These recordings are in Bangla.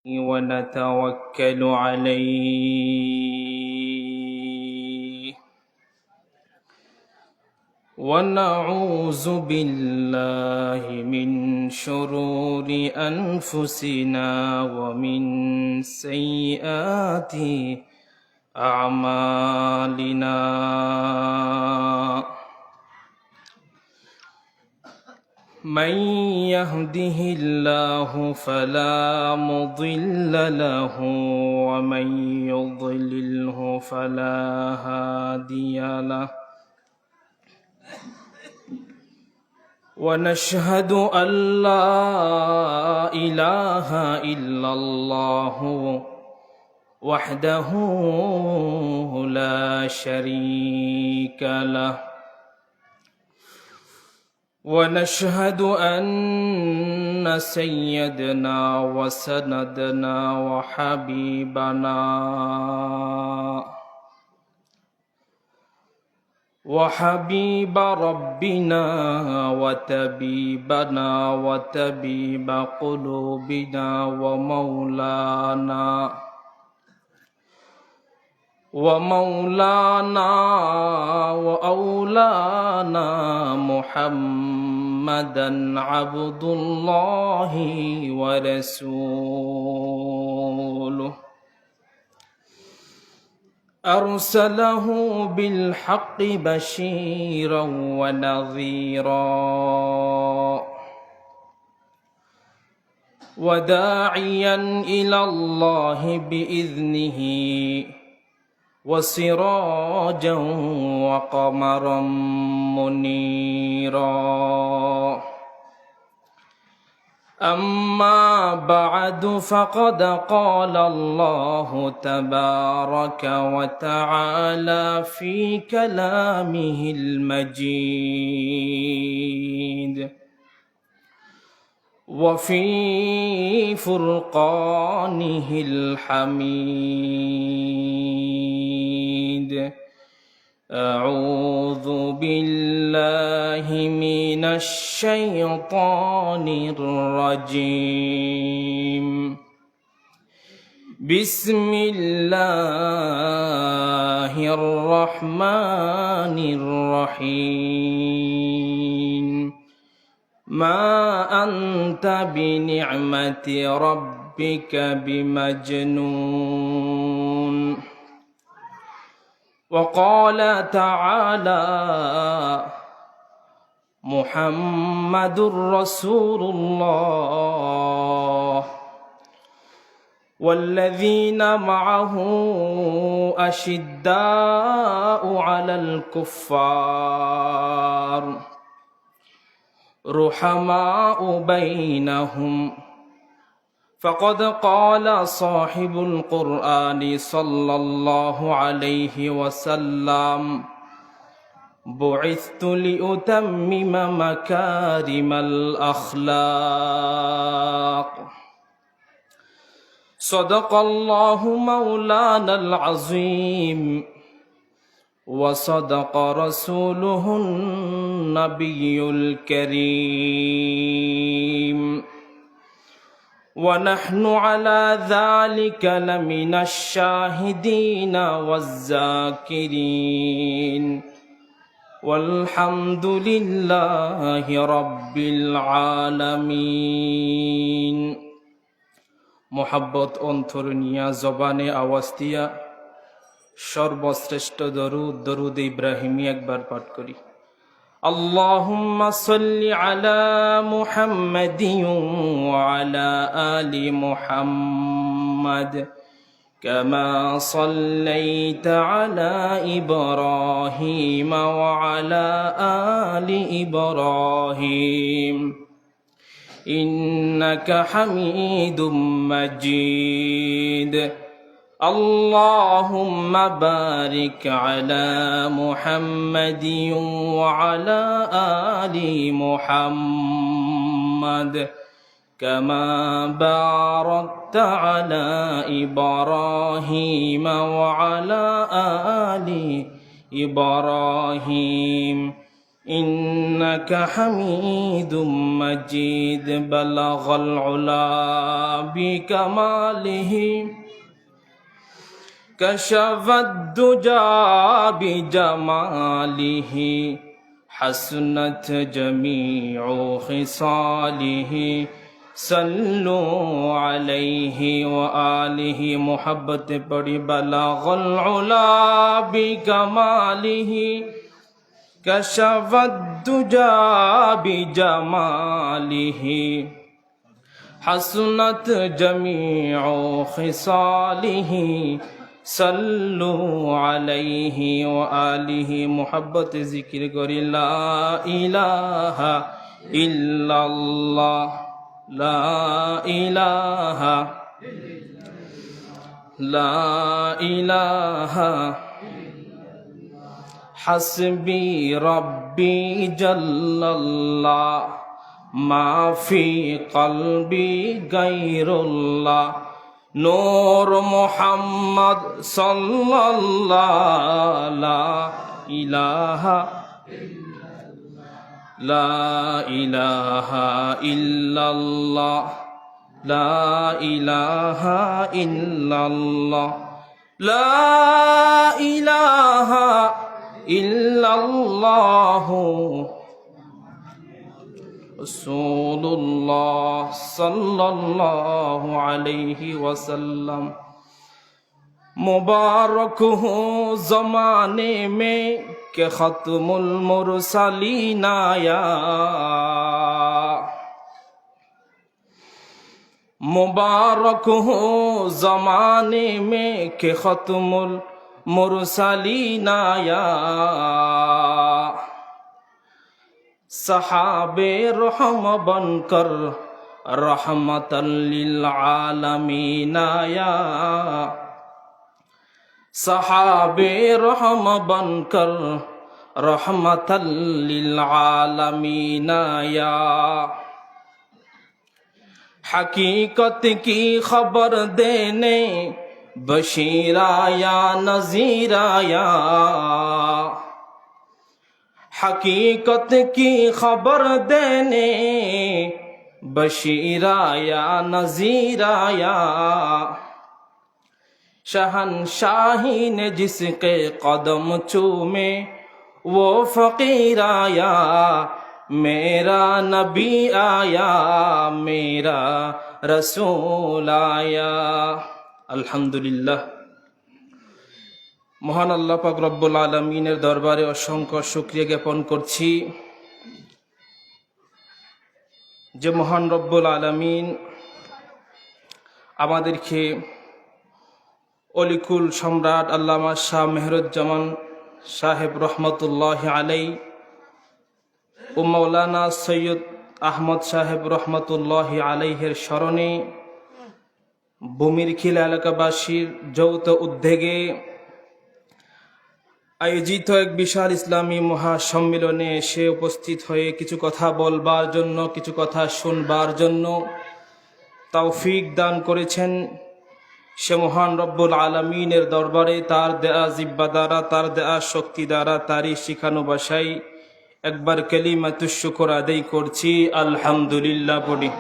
ونتوكل عليه ونعوذ بالله من شرور أنفسنا ومن سيئات أعمالنا من يهده الله فلا مضل له ومن يضلله فلا هادي له ونشهد أن لا إله إلا الله وحده لا شريك له ونشهد أن سيدنا وسندنا وحبيب ربنا وطبيبنا وطبيب قلوبنا ومولانا وأولانا محمدا عبد الله ورسوله أرسله بالحق بشيرا ونذيرا وداعيا إلى الله بإذنه وسراجا وقمرا منيرا أما بعد فقد قال الله تبارك وتعالى في كلامه المجيد وفي فرقانه الحميد أعوذ بالله من الشيطان الرجيم بسم الله الرحمن الرحيم ما أنت بنعمة ربك بمجنون وقال تعالى محمد رسول الله والذين معه أشداء على الكفار رحماء بينهم فقد قال صاحب القرآن صلى الله عليه وسلم بعثت لأتمم مكارم الأخلاق صدق الله مولانا العظيم وصدق رسوله النبي الكريم ونحن على ذلك لمن الشاهدين والذاكرين والحمد لله رب العالمين محبت অন্তর নিয়া জবানে আওয়াজ দিয়া সর্বশ্রেষ্ঠ দরুদ ইব্রাহিমী একবার পাঠ করি اللهم صل على محمد وعلى آل محمد كما صليت على إبراهيم وعلى آل إبراهيم إنك حميد مجيد اللهم بارك على محمد وعلى آل محمد كما باركت على إبراهيم وعلى آل إبراهيم إنك حميد مجيد بلغ العلا بكماله كشف الدجى بجماله حسنت جميع خصاله صلوا عليه وآله محبت پڑھی بلغ العلا بكماله كشف الدجى بجماله حسنت جميع خصاله صلوا عليه وآله محبت ذکر کری لا إله إلا الله لا إله لا إله حسبي ربي جل الله ما في قلبي غير الله نور محمد صلى الله لا إله لا إله إلا الله لا إله إلا الله لا إله إلا الله رسول الله صلى الله عليه وسلم मुबारक हो ज़माने में के ख़त्मुल मुरसलीन आया मुबारक हो ज़माने में के ख़त्मुल मुरसलीन आया सहाबे रहम बनकर रहमतल लिल आलमीन आया सहाबे रहम बनकर रहमतल लिल आलमीन आया हकीकत की खबर देने बशीर आया नज़ीर आया हकीकत की खबर देने बशीर आया नज़ीर आया शहंशाही ने जिसके कदम चूमे वो फ़कीर आया मेरा नबी आया मेरा रसूल आया अल्हम्दुलिल्लाह মহান আল্লাহ পাক রব্বুল আলামিনের দরবারে অসংখ্য শুকরিয়া জ্ঞাপন করছি যে মহান রব্বুল আলামিন আমাদেরকে অলিকুল সম্রাট আল্লামা শাহ মেহরুজ্জামান সাহেব রহমতুল্লাহ আলাই ও মাওলানা সৈয়দ আহমদ সাহেব রহমতুল্লাহ আলাইহের স্মরণে ভূমিরখিলা এলাকাবাসীর যৌথ উদ্যোগে আয়োজিত এক বিশাল ইসলামী মহাসম্মেলনে এসে উপস্থিত হয়ে কিছু কথা বলবার জন্য কিছু কথা শুনবার জন্য তৌফিক দান করেছেন সে মহান রব্বুল আলামিনের দরবারে তার দেয়া জিব্বা দ্বারা তার দেয়া শক্তি দ্বারা তারই শিখানো ভাষায় একবার কালিমাতুশ শুকর আদায় করছি আলহামদুলিল্লাহ পড়ি।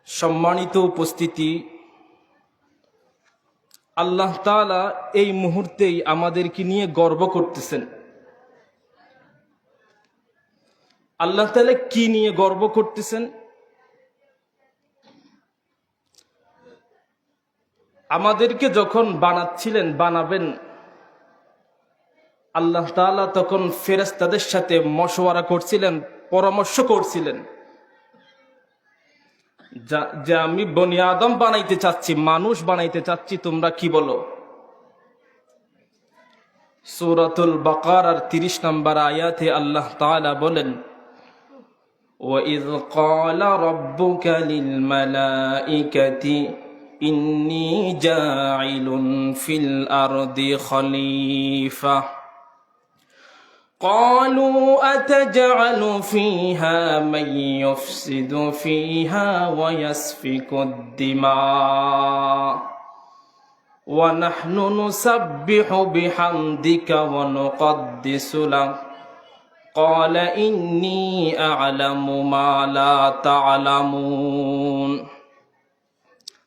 সম্মানিত উপস্থিতি, আল্লাহ তাআলা এই মুহূর্তেই আমাদেরকে নিয়ে গর্ব করতেছেন। আল্লাহ তাআলা কি নিয়ে গর্ব করতেছেন? আমাদেরকে যখন বানাচ্ছিলেন, বানাবেন, আল্লাহ তাআলা তখন ফেরেশতাদের সাথে মশওয়ারা করছিলেন, পরামর্শ করছিলেন যে আমি বনি আদম বানাইতে চাচ্ছি, মানুষ বানাইতে চাচ্ছি, তোমরা কি বলো? সূরাতুল বাকারার 30 নম্বর আয়াতে আল্লাহ তাআলা বলেন, وَإِذْ قَالَ رَبُّكَ لِلْمَلَائِكَةِ إِنِّي جَاعِلٌ فِي الْأَرْضِ خَلِيفَةً قالوا أتجعل فيها من يفسد فيها ويسفك الدماء ওয়া নাহনু নুসাব্বিহু বিহামদিকা ওয়া নুকদ্দিসু লাক ক্বালা ইন্নী আ'লামু মা লা তা'লামুন।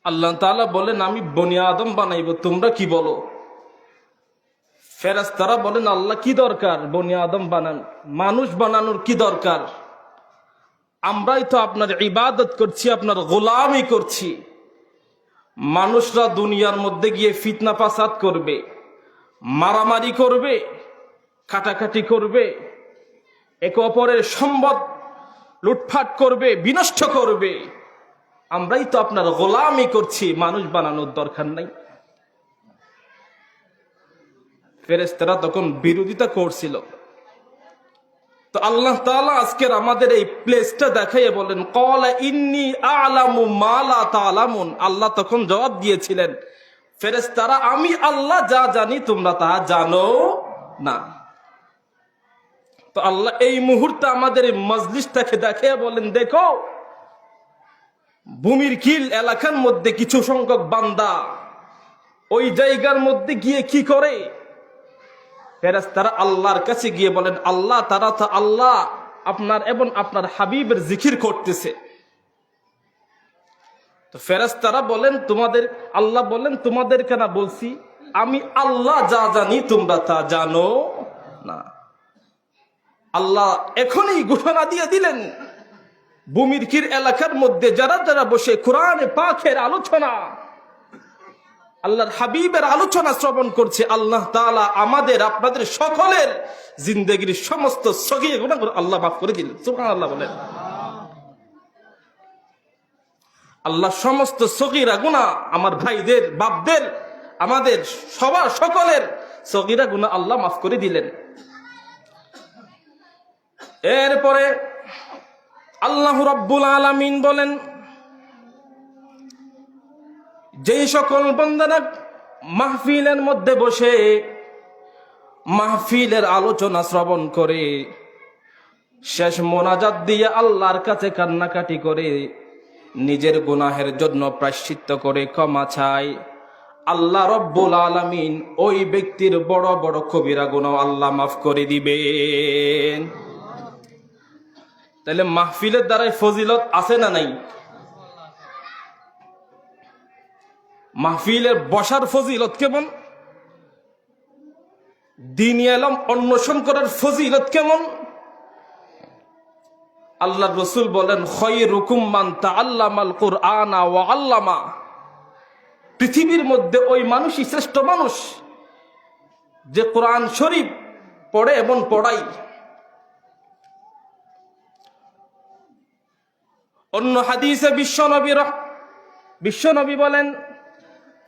আল্লাহ তাআলা বলেন আমি বনি আদম বানাইব, তোমরা কি বলো? ফেরেশতারা বলেন আল্লাহ কি দরকার বনি আদম বানান, মানুষ বানানোর কি দরকার? আমরাই তো আপনার ইবাদত করছি, আপনার গোলামি করছি। মানুষরা দুনিয়ার মধ্যে গিয়ে ফিতনা ফাসাদ করবে, মারামারি করবে, কাটাকাটি করবে, একে অপরের সম্পদ লুটপাট করবে, বিনষ্ট করবে। আমরাই তো আপনার গোলামি করছি, মানুষ বানানোর দরকার নাই। ফেরেশতারা তখন বিরোধিতা করছিল। তো আল্লাহ তাআলা আজকের আমাদের এই প্লেসটা দেখাইয়ে বলেন ক্বালা ইন্নী আ'লামু মা লা তা'লামুন। আল্লাহ তখন জবাব দিয়েছিলেন ফেরেশতারা আমি আল্লাহ যা জানি তোমরা তা জানো না। তো আল্লাহ এই মুহূর্তে আমাদের এই মজলিসটাকে দেখাইয়ে বলেন দেখো ভূমির কিল এলাকার মধ্যে কিছু সংখ্যক বান্দা ওই জায়গার মধ্যে গিয়ে কি করে? ফেরেশতারা আল্লাহর কাছে গিয়ে বলেন আল্লাহ তারা তো আল্লাহ আপনার এবং আপনার হাবিবের জিকির করতেছে। তো ফেরেশতারা বলেন তোমাদের, আল্লাহ বলেন তোমাদের কেন বলছি আমি আল্লাহ যা জানি তোমরা তা জানো না। আল্লাহ এখনই ঘোষণা দিয়ে দিলেন ভূমির কির এলাকার মধ্যে যারা যারা বসে কোরআনে পাকের আলোচনা, আল্লাহর হাবিবের আলোচনা শ্রবণ করছে, আল্লাহ তাআলা আমাদের আপনাদের সকলের জিন্দেগির সমস্ত সগীর গুনাহ আল্লাহ মাফ করে দিলেন। সুবহানাল্লাহ বলেন। আল্লাহ সমস্ত সগীরা গুনাহ আমার ভাইদের, বাপদের, আমাদের সবার সকলের সগীরা গুনাহ আল্লাহ মাফ করে দিলেন। এরপরে আল্লাহ রাব্বুল আলামিন বলেন যেই সকল বান্দারা মাহফিলের মধ্যে বসে মাহফিলের আলোচনা শ্রবণ করে শেষ মোনাজাত দিয়ে আল্লাহর কাছে কান্নাকাটি করে নিজের গুনাহের জন্য প্রায়শ্চিত্ত করে ক্ষমা চায়, আল্লাহ রব্বুল আলামিন ওই ব্যক্তির বড় বড় কবিরা গুনাহ আল্লাহ মাফ করে দিবেন। তাহলে মাহফিলের দ্বারাই ফজিলত আছে না নাই? মাহফিলের বসার ফজিলত কেমন, দ্বীন ইলম অন্বেষণ করার ফজিলত কেমন? আল্লাহর রাসূল বলেন খায়রুকুম মান তাআল্লামাল কুরআনা ওয়া আল্লামা। পৃথিবীর মধ্যে ওই মানুষই শ্রেষ্ঠ মানুষ যে কোরআন শরীফ পড়ে এবং পড়ায়। অন্য হাদিসে বিশ্বনবী বলেন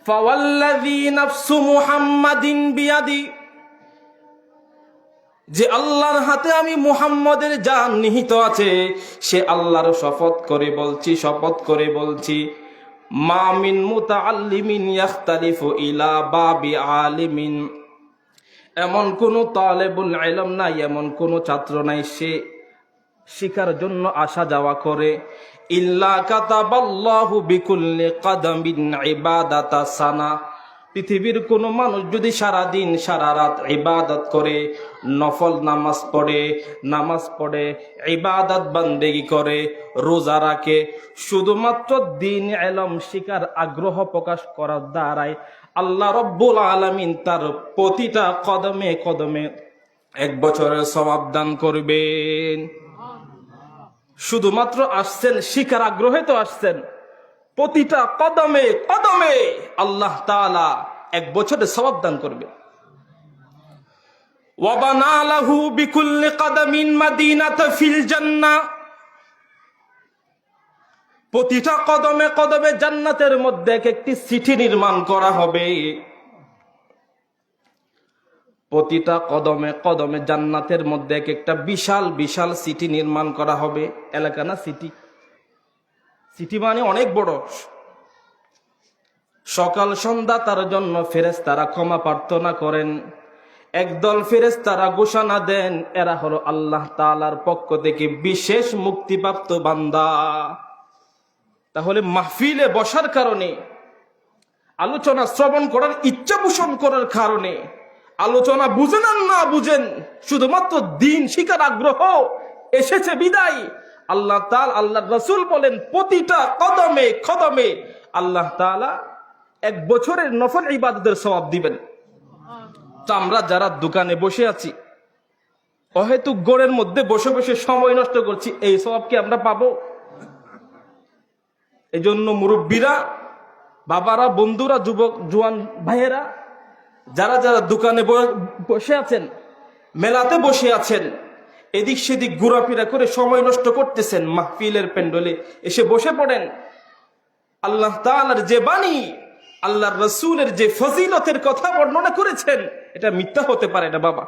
ফাওয়াল্লাযী নাফসু মুহাম্মাদিন বিয়াদি, যে আল্লাহর হাতে আমি মুহাম্মদের জান নিহিত আছে সে আল্লাহর শপথ করে বলছি মা মিন মুতাআল্লিমিন ইখতালিফু ইলা বাবি আলিমিন, এমন কোন তালেবুল ইলম নাই, এমন কোন ছাত্র নাই সে শিকার জন্য আসা যাওয়া করে ইল্লা কাতাবাল্লাহু বিকুল্লি কাদামিন ইবাদাতা সানা। পৃথিবীর কোন মানুষ যদি সারা দিন সারা রাত ইবাদত করে, নফল নামাজ পড়ে ইবাদত বান্দেগি করে, রোজা রাখে, শুধুমাত্র দ্বীন ইলম শিকার আগ্রহ প্রকাশ করার দ্বারাই আল্লাহ রব্বুল আলামিন তার প্রতিটা কদমে কদমে 1 বছরের সওয়াব দান করবেন। শুধুমাত্র আসছেন শিকার আগ্রহে তো আসছেন, প্রতিটা কদমে কদমে আল্লাহ তাআলা 1 বছরের সওয়াব দান করবে। ওয়া বানা লাহু বিকুল্লি কদমিন মাদিনাতা ফিল জান্নাহ, প্রতিটা কদমে কদমে জান্নাতের মধ্যে একটি সিটি নির্মাণ করা হবে। প্রতিটা কদমে কদমে জান্নাতের মধ্যে একটা বিশাল বিশাল সিটি নির্মাণ করা হবে। এলাকা না সিটি মানে অনেক বড়। সকাল সন্ধ্যা তার জন্য ফেরেশতারা ক্ষমা প্রার্থনা করেন। একদল ফেরেশতারা ঘোষণা দেন এরা হলো আল্লাহ তাআলার পক্ষ থেকে বিশেষ মুক্তিপ্রাপ্ত বান্দা। তাহলে মাহফিলে বসার কারণে আলোচনা শ্রবণ করার ইচ্ছা পোষণ করার কারণে, আলোচনা বুঝেন আর না বুঝেন, শুধুমাত্র দিন শিকার আগ্রহ এসেছে বিদায় আল্লাহ তাআলা, আল্লাহ রাসূল বলেন প্রতিটা কদমে কদমে আল্লাহ তাআলা 1 বছরের নফল ইবাদতের সওয়াব দিবেন। তো আমরা যারা দোকানে বসে আছি, অহেতুক গড়ের মধ্যে বসে বসে সময় নষ্ট করছি, এই সওয়াব কি আমরা পাবো? এই জন্য মুরব্বীরা, বাবারা, বন্ধুরা, যুবক জোয়ান ভাইয়েরা, যারা যারা দোকানে বসে আছেন, মেলাতে বসে আছেন, এদিক সেদিক ঘোরাফেরা করে সময় নষ্ট করতেছেন, মাহফিলের প্যান্ডেলে এসে বসে পড়েন। আল্লাহ তাআলার যে বাণী, আল্লাহর রাসূলের যে ফজিলতের কথা বর্ণনা করেছেন, এটা মিথ্যা হতে পারে না বাবা,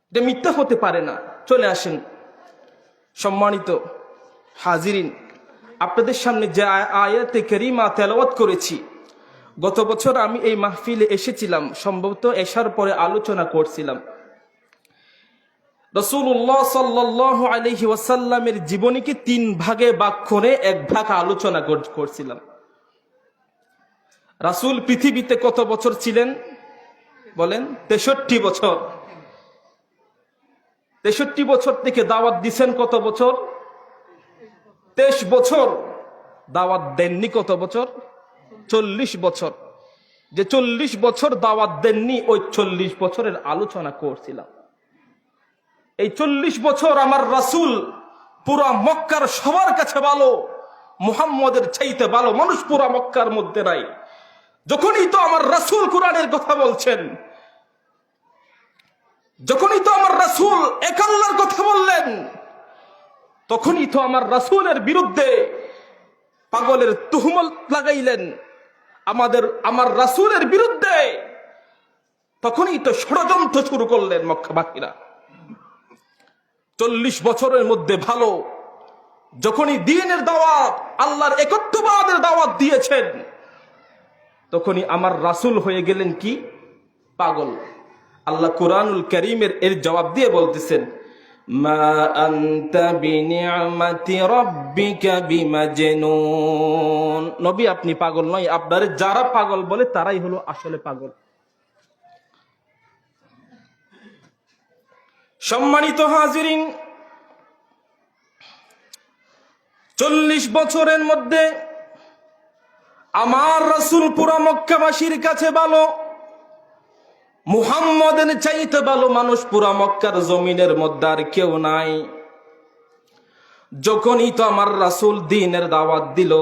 এটা মিথ্যা হতে পারে না। চলে আসেন সম্মানিত হাজিরিন, আপনাদের সামনে যে আয়াতে কারিমা তেলাওয়াত করেছি, গত বছর আমি এই মাহফিলে এসেছিলাম, সম্ভবত এশার পরে আলোচনা করছিলাম। রাসূলুল্লাহ সাল্লাল্লাহু আলাইহি ওয়াসাল্লামের জীবনীকে 3 ভাগে ভাগ করে 1 ভাগ আলোচনা করছিলাম। রাসূল পৃথিবীতে কত বছর ছিলেন বলেন? 63 বছর। 63 বছর থেকে দাওয়াত দিছেন কত বছর? 23 বছর। দাওয়াত দেননি কত বছর? 40 বছর। যে 40 বছর দাওয়াত দেননি, ওই 40 বছরের আলোচনা করছিলাম। এই 40 বছর আমার রাসূল পুরা মক্কার সবার কাছে ভালো, মুহাম্মদের চাইতে ভালো মানুষ পুরা মক্কার মধ্যে নাই। যখনই তো আমার রাসূল কোরআনের কথা বলছেন, যখনই তো আমার রাসূল এক আল্লাহর কথা বললেন, তখনই তো আমার রাসূলের বিরুদ্ধে পাগলের তুহমত লাগাইলেন। আমার রাসূলের বিরুদ্ধে তখনই তো ষড়যন্ত্র শুরু করলেন মক্কাবাসীরা। 40 বছরের মধ্যে ভালো, যখনই দ্বীনের দাওয়াত, আল্লাহর একত্ববাদের দাওয়াত দিয়েছেন, তখনই আমার রাসূল হয়ে গেলেন কি? পাগল। আল্লাহ কুরআনুল কারীমের এর জবাব দিয়ে বলতেছেন, মা আনতা বিনিআমাতি রাব্বিকা বিমাজনুন। নবী, আপনি পাগল নয়, আপনারে যারা পাগল বলে তারাই হলো আসলে পাগল। সম্মানিত হাজিরিন, 40 বছরের মধ্যে আমার রাসূল পুরা মক্কাবাসীর কাছে ভালো, মুহাম্মদের চাইতে ভালো মানুষ পুরা মক্কার জমিনের মধ্যে আর কেউ নাই। যখনই তো আমার রাসূল দ্বীনের দাওয়াত দিল,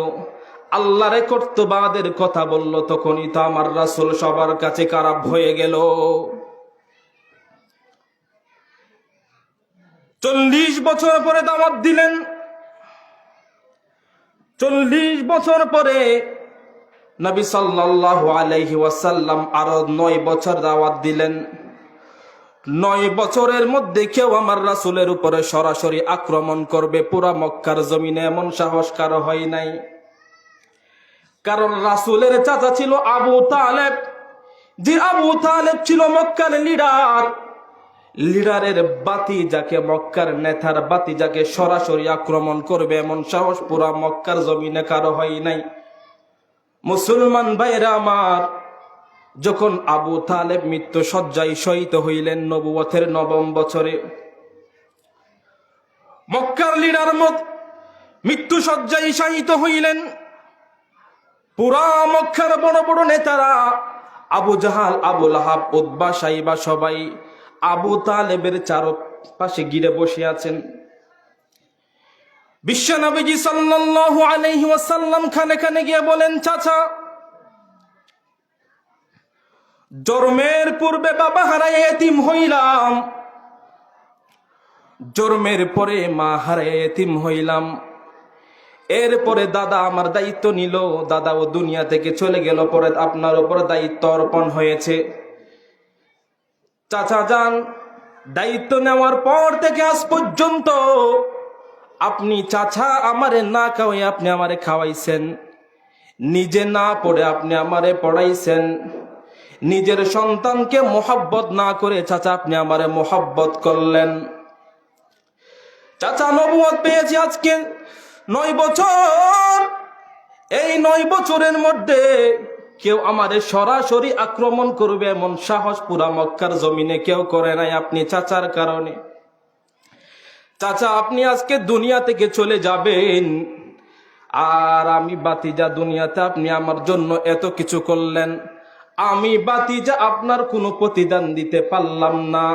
আল্লাহর একত্ববাদের কথা বলল, তখনই তো আমার রাসূল সবার কাছে খারাপ হয়ে গেল। 40 বছর পরে দাওয়াত দিলেন। 40 বছর পরে নবী সাল্লাল্লাহু আলাইহি ওয়াসাল্লাম আরো 9 বছর দাওয়াত দিলেন। 9 বছরের মধ্যে কেউ আমার রাসূলের উপরে সরাসরি আক্রমণ করবে পুরা মক্কার জমিনে এমন সাহস কারো হয় নাই। কারণ রাসূলের চাচা ছিল আবু তালেব, যে আবু তালেব ছিল মক্কার লিডারের বাতি, যাকে মক্কার নেতার বাতি, যাকে সরাসরি আক্রমণ করবে এমন সাহস পুরা মক্কার জমিনে কারো হয় নাই। মুসলমান ভাইরা আমার, যখন আবু তালেব মৃত্যু শয্যায় শয়িত হইলেন নবুয়তের 9ম বছরে, মক্কার লিডার মৃত্যু শয্যায় শয়িত হইলেন, পুরা মক্কার বড় বড় নেতারা আবু জাহাল, আবু লাহাব, উতবা, সাইবা সবাই আবু তালেবের চারপাশে ঘিরে বসে আছেন। বিশ্ব নবীজি সাল্লাল্লাহু আলাইহি ওয়াসাল্লাম খানে খানে গিয়ে বলেন, চাচা, জন্মের পূর্বে বাবা হারায় এতিম হইলাম, জন্মের পরে মা হারায় এতিম হইলাম, এরপরে দাদা আমার দায়িত্ব নিল, দাদা ও দুনিয়া থেকে চলে গেল, পরে আপনার উপর দায়িত্ব অর্পণ হয়েছে। চাচা যান, দায়িত্ব নেওয়ার পর থেকে আজ পর্যন্ত আপনি চাচা আমারে না খাওয়াই আপনি আমারে খাওয়াইছেন, নিজে না পড়ে আপনি আমারে পড়াইছেন, নিজের সন্তানকে মোহাব্বত না করে চাচা আপনি আমারে মোহাব্বত করলেন। চাচা নবুয়ত পেয়েছি আজকে 9 বছর, এই 9 বছরের মধ্যে কেউ আমাদের সরাসরি আক্রমণ করবে এমন সাহস পুরা মক্কার জমিনে কেউ করে নাই, আপনি চাচার কারণে। চাচা আপনি আজকে দুনিয়া থেকে চলে যাবেন, আর আমি বাতিজা দুনিয়াতে আপনি আমার জন্য এত কিছু করলেন, আমি বাতিজা আপনার কোনো প্রতিদান দিতে পারলাম না।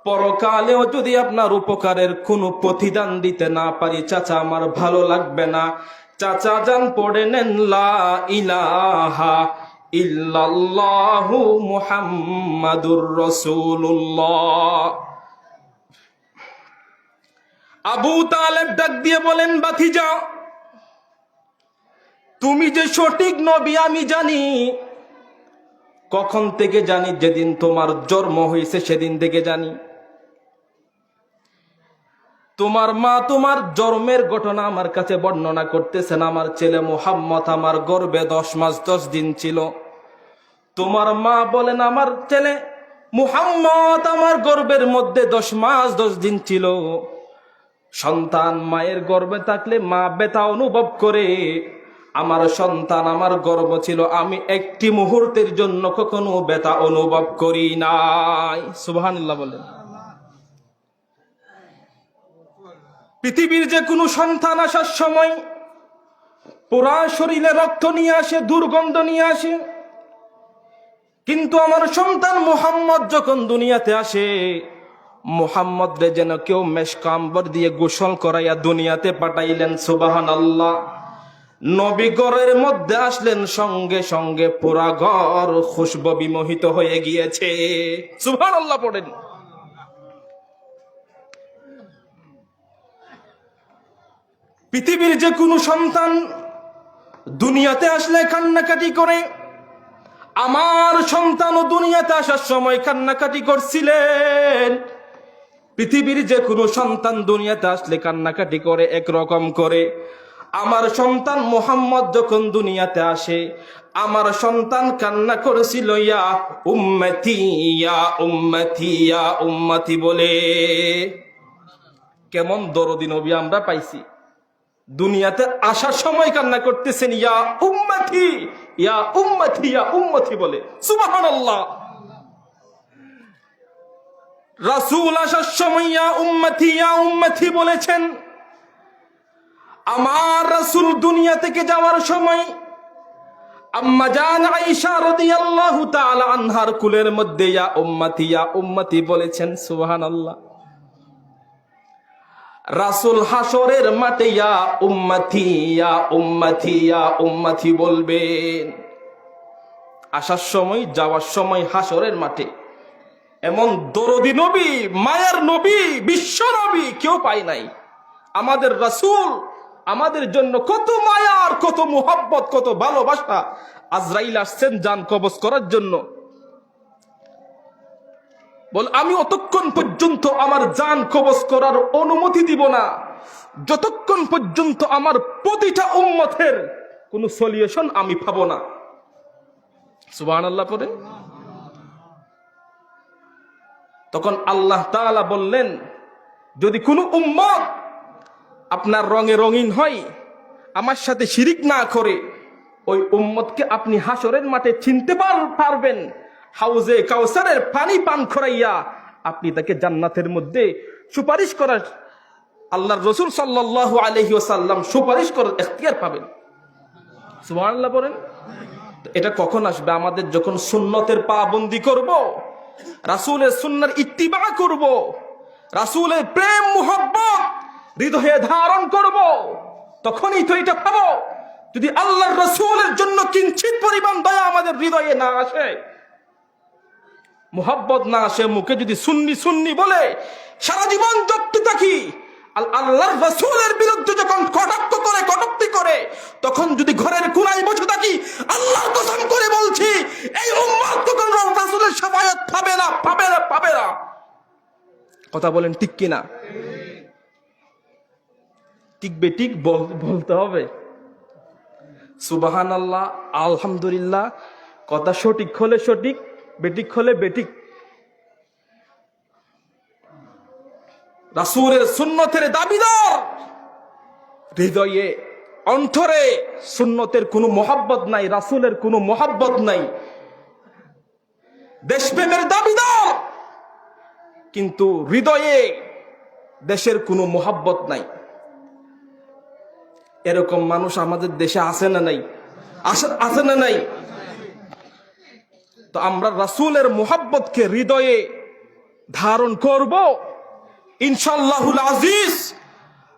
পরকালেও যদি আপনার উপকারের কোনো প্রতিদান দিতে না পারি চাচা আমার ভালো লাগবে না। চাচা যান পড়ে নেন লা ইলাহা ইল্লাল্লাহু মুহাম্মাদুর রাসূলুল্লাহ। আবু তালেব ডাক দিয়ে বলেন, বাতিজা তুমি যে সঠিক নবী আমি জানি। কখন থেকে জানি? যেদিন তোমার জন্ম হয়েছে সেদিন থেকে জানি। তোমার মা তোমার জন্মের ঘটনা আমার কাছে বর্ণনা করতেছেন। আমার ছেলে মুহাম্মদ আমার গর্ভে 10 মাস 10 দিন ছিল। তোমার মা বলেন আমার ছেলে মুহাম্মদ আমার গর্ভের মধ্যে 10 মাস 10 দিন ছিল। সন্তান মায়ের গর্ভে থাকলে মা ব্যথা অনুভব করে। আমার সন্তান আমার গর্ভ ছিল, আমি একটি মুহূর্তের জন্য কখনো ব্যথা অনুভব করি নাই। সুবহানাল্লাহ বলেন। পৃথিবীর যে কোনো সন্তান আসার সময় পুরা শরীরে রক্ত নিয়ে আসে, দুর্গন্ধ নিয়ে আসে, কিন্তু আমার সন্তান মুহাম্মদ যখন দুনিয়াতে আসে, মুহাম্মদ রে যেন কেউ মেশকাম্বর দিয়ে গোসল করাইয়া দুনিয়াতে পাঠাইলেন। সুবহানাল্লাহ। নবী ঘরের মধ্যে আসলেন, সঙ্গে সঙ্গে পুরা ঘর খুশবু বিমোহিত হয়ে গিয়েছে। সুবহানাল্লাহ পড়েন। পৃথিবীর যে কোনো সন্তান দুনিয়াতে আসলে কান্নাকাটি করে। আমার সন্তানও দুনিয়াতে আসার সময় কান্নাকাটি করছিলেন। পৃথিবীর যে কোনো সন্তান দুনিয়াতে আসলে কান্নাকাটি করে একরকম করে। আমার সন্তান মুহাম্মদ যখন দুনিয়াতে আসে, আমার সন্তান কান্না করেছিল ইয়া উম্মতি ইয়া উম্মতি ইয়া উম্মতি বলে। কেমন দরদি নবী আমরা পাইছি। দুনিয়াতে আসার সময় কান্না করতেছেন ইয়া উম্মতি ইয়া উম্মতি ইয়া উম্মতি বলে। সুবহানাল্লাহ। রাসূল আসার সময় ইয়া উম্মতি বলেছেন। আমার রাসূল দুনিয়া থেকে যাওয়ার সময় আম্মা জান আয়েশা রাদিয়াল্লাহু তাআলা আনহার কুলের মধ্যে ইয়া উম্মতি বলেছেন। সুবহানাল্লাহ। রাসূল হাসরের মাঠে ইয়া উম্মতি বলবেন। আসার সময় যাওয়ার সময় হাসরের মাঠে এমন দরদি নবী, মায়ার নবী, বিশ্ব নবী কেউ পায় নাই। আমাদের রাসূল আমাদের জন্য কত মায়ার, কত মুহাব্বত, কত ভালোবাসা। আজরাইল আসছেন জান কবজ করার জন্য। বল আমি অতক্ষণ পর্যন্ত আমার জান কবজ করার অনুমতি দিব না যতক্ষণ পর্যন্ত আমার প্রতিটা উম্মতের কোন সলিউশন আমি পাবো না। সুবহানাল্লাহ পড়ে। তখন আল্লাহ তাআলা বললেন, যদি কোনো উম্মত আপনার রঙে রঙিন হয়, আমার সাথে শিরিক না করে, ওই উম্মতকে আপনি হাসরের মাঠে চিনতে পারবেন। হাউজে কাউসারের পানি পান করাইয়া আপনি তাকে জান্নাতের মধ্যে সুপারিশ করার, আল্লাহর রাসূল সাল্লাল্লাহু আলাইহি ওয়াসাল্লাম সুপারিশ করার ইখতিয়ার পাবেন। সুবহানাল্লাহ বলেন। এটা কখন আসবে? আমাদের যখন সুন্নতের পাবন্দি করব, রাসূলের সুন্নাহর ইত্তিবা করব, রাসূলের প্রেম মুহাব্বত হৃদয়ে ধারণ করব, তখনই তো এটা পাবো। যদি আল্লাহর রাসূলের জন্য কিঞ্চিত পরিমাণ দয়া আমাদের হৃদয়ে না আসে, মুহাব্বত না আসে, মুখে যদি সুন্নি সুন্নি বলে সারা জীবন জপতে থাকি, আল্লাহর রাসূলের বিরুদ্ধে যখন কটূক্তি করে, তখন যদি ঘরের কোনায় বসে থাকি, আল্লাহর কসম করে বলছি এই উম্মত তখন রাসূলের শাফায়াত পাবে না। কথা বলেন ঠিক কিনা? ঠিক বলতে হবে। সুবহানাল্লাহ, আলহামদুলিল্লাহ। কথা সঠিক হলে সঠিক, বেঠিক হলে বেঠিক। রাসূলের সুন্নতের দাবিদার হৃদয়ে অন্তরে সুন্নতের কোনো মোহাব্বত নাই, রাসূলের কোনো মোহাব্বত নাই, দেশপ্রেমের দাবিদার, কিন্তু হৃদয়ে দেশের কোনো মোহাব্বত নাই। এরকম মানুষ আমাদের দেশে আছে না নাই? আছে না নাই? তো আমরা রাসূলের মোহাব্বতকে হৃদয়ে ধারণ করব ইনশাআল্লাহুল আজিজ।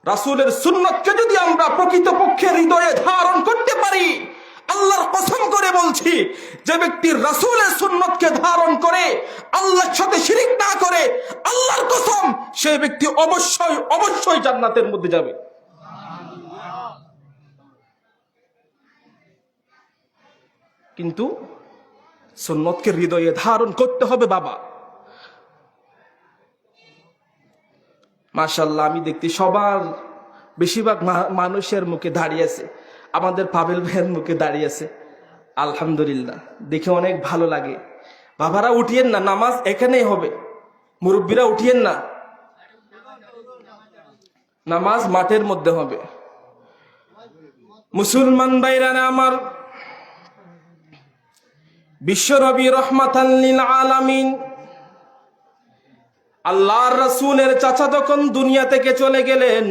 রাসূলের সুন্নতকে যদি আমরা প্রকৃতপক্ষে হৃদয়ে ধারণ করতে পারি, আল্লাহর কসম করে বলছি, যে ব্যক্তি রাসূলের সুন্নতকে ধারণ করে আল্লাহর সাথে শিরিক না করে, আল্লাহর কসম, সেই ব্যক্তি অবশ্যই অবশ্যই জান্নাতের মধ্যে যাবে। কিন্তু সুন্নতকে হৃদয়ে ধারণ করতে হবে বাবা। মাশাআল্লাহ, আমি দেখতে সবার বেশিরভাগ মানুষের মুখে দাঁড়িয়ে আছে, আমাদের পাবেল ভাইয়ের মুখে দাঁড়িয়ে আছে, আলহামদুলিল্লাহ, দেখে অনেক ভালো লাগে। বাবারা উঠিয়েন না, নামাজ এখানেই হবে, মুরব্বীরা উঠিয়েন না, নামাজ মাঠের মধ্যে হবে। মুসলমান ভাইরা আমার, বিশ্বনবী রহমাতাল লিল আলামিন আল্লাহর রাসূলের চাচা যখন দুনিয়া থেকে চলে গেলেন,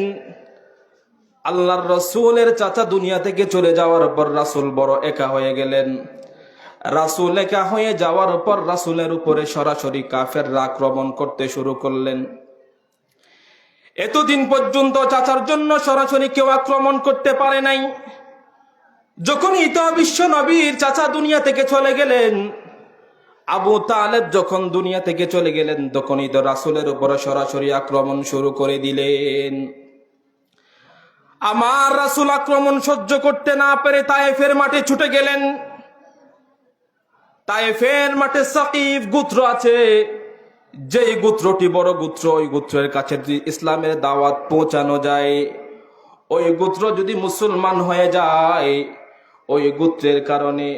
আল্লাহর রাসূলের চাচা দুনিয়া থেকে চলে যাওয়ার পর রাসূল বড় একা হয়ে গেলেন। রাসূল একা হয়ে যাওয়ার পর রাসূলের উপরে সরাসরি কাফেররা আক্রমণ করতে শুরু করলেন। এতদিন পর্যন্ত চাচার জন্য সরাসরি কেউ আক্রমণ করতে পারে নাই। যখনই তো বিশ্ব নবীর চাচা দুনিয়া থেকে চলে গেলেন, আবু তালেব যখন দুনিয়া থেকে চলে গেলেন, তখনই তো রাসূলের উপরে সরাসরি আক্রমণ শুরু করে দিলেন। আমার রাসূল আক্রমণ সহ্য করতে না পেরে তায়েফের মাঠে ছুটে গেলেন। তায়েফের মাঠে সাকিফ গোত্র আছে, যেই গোত্রটি বড় গোত্র, ওই গোত্রের কাছে যদি ইসলামের দাওয়াত পৌঁছানো যায়, ওই গোত্র যদি মুসলমান হয়ে যায়, ওই গোত্রের কারণে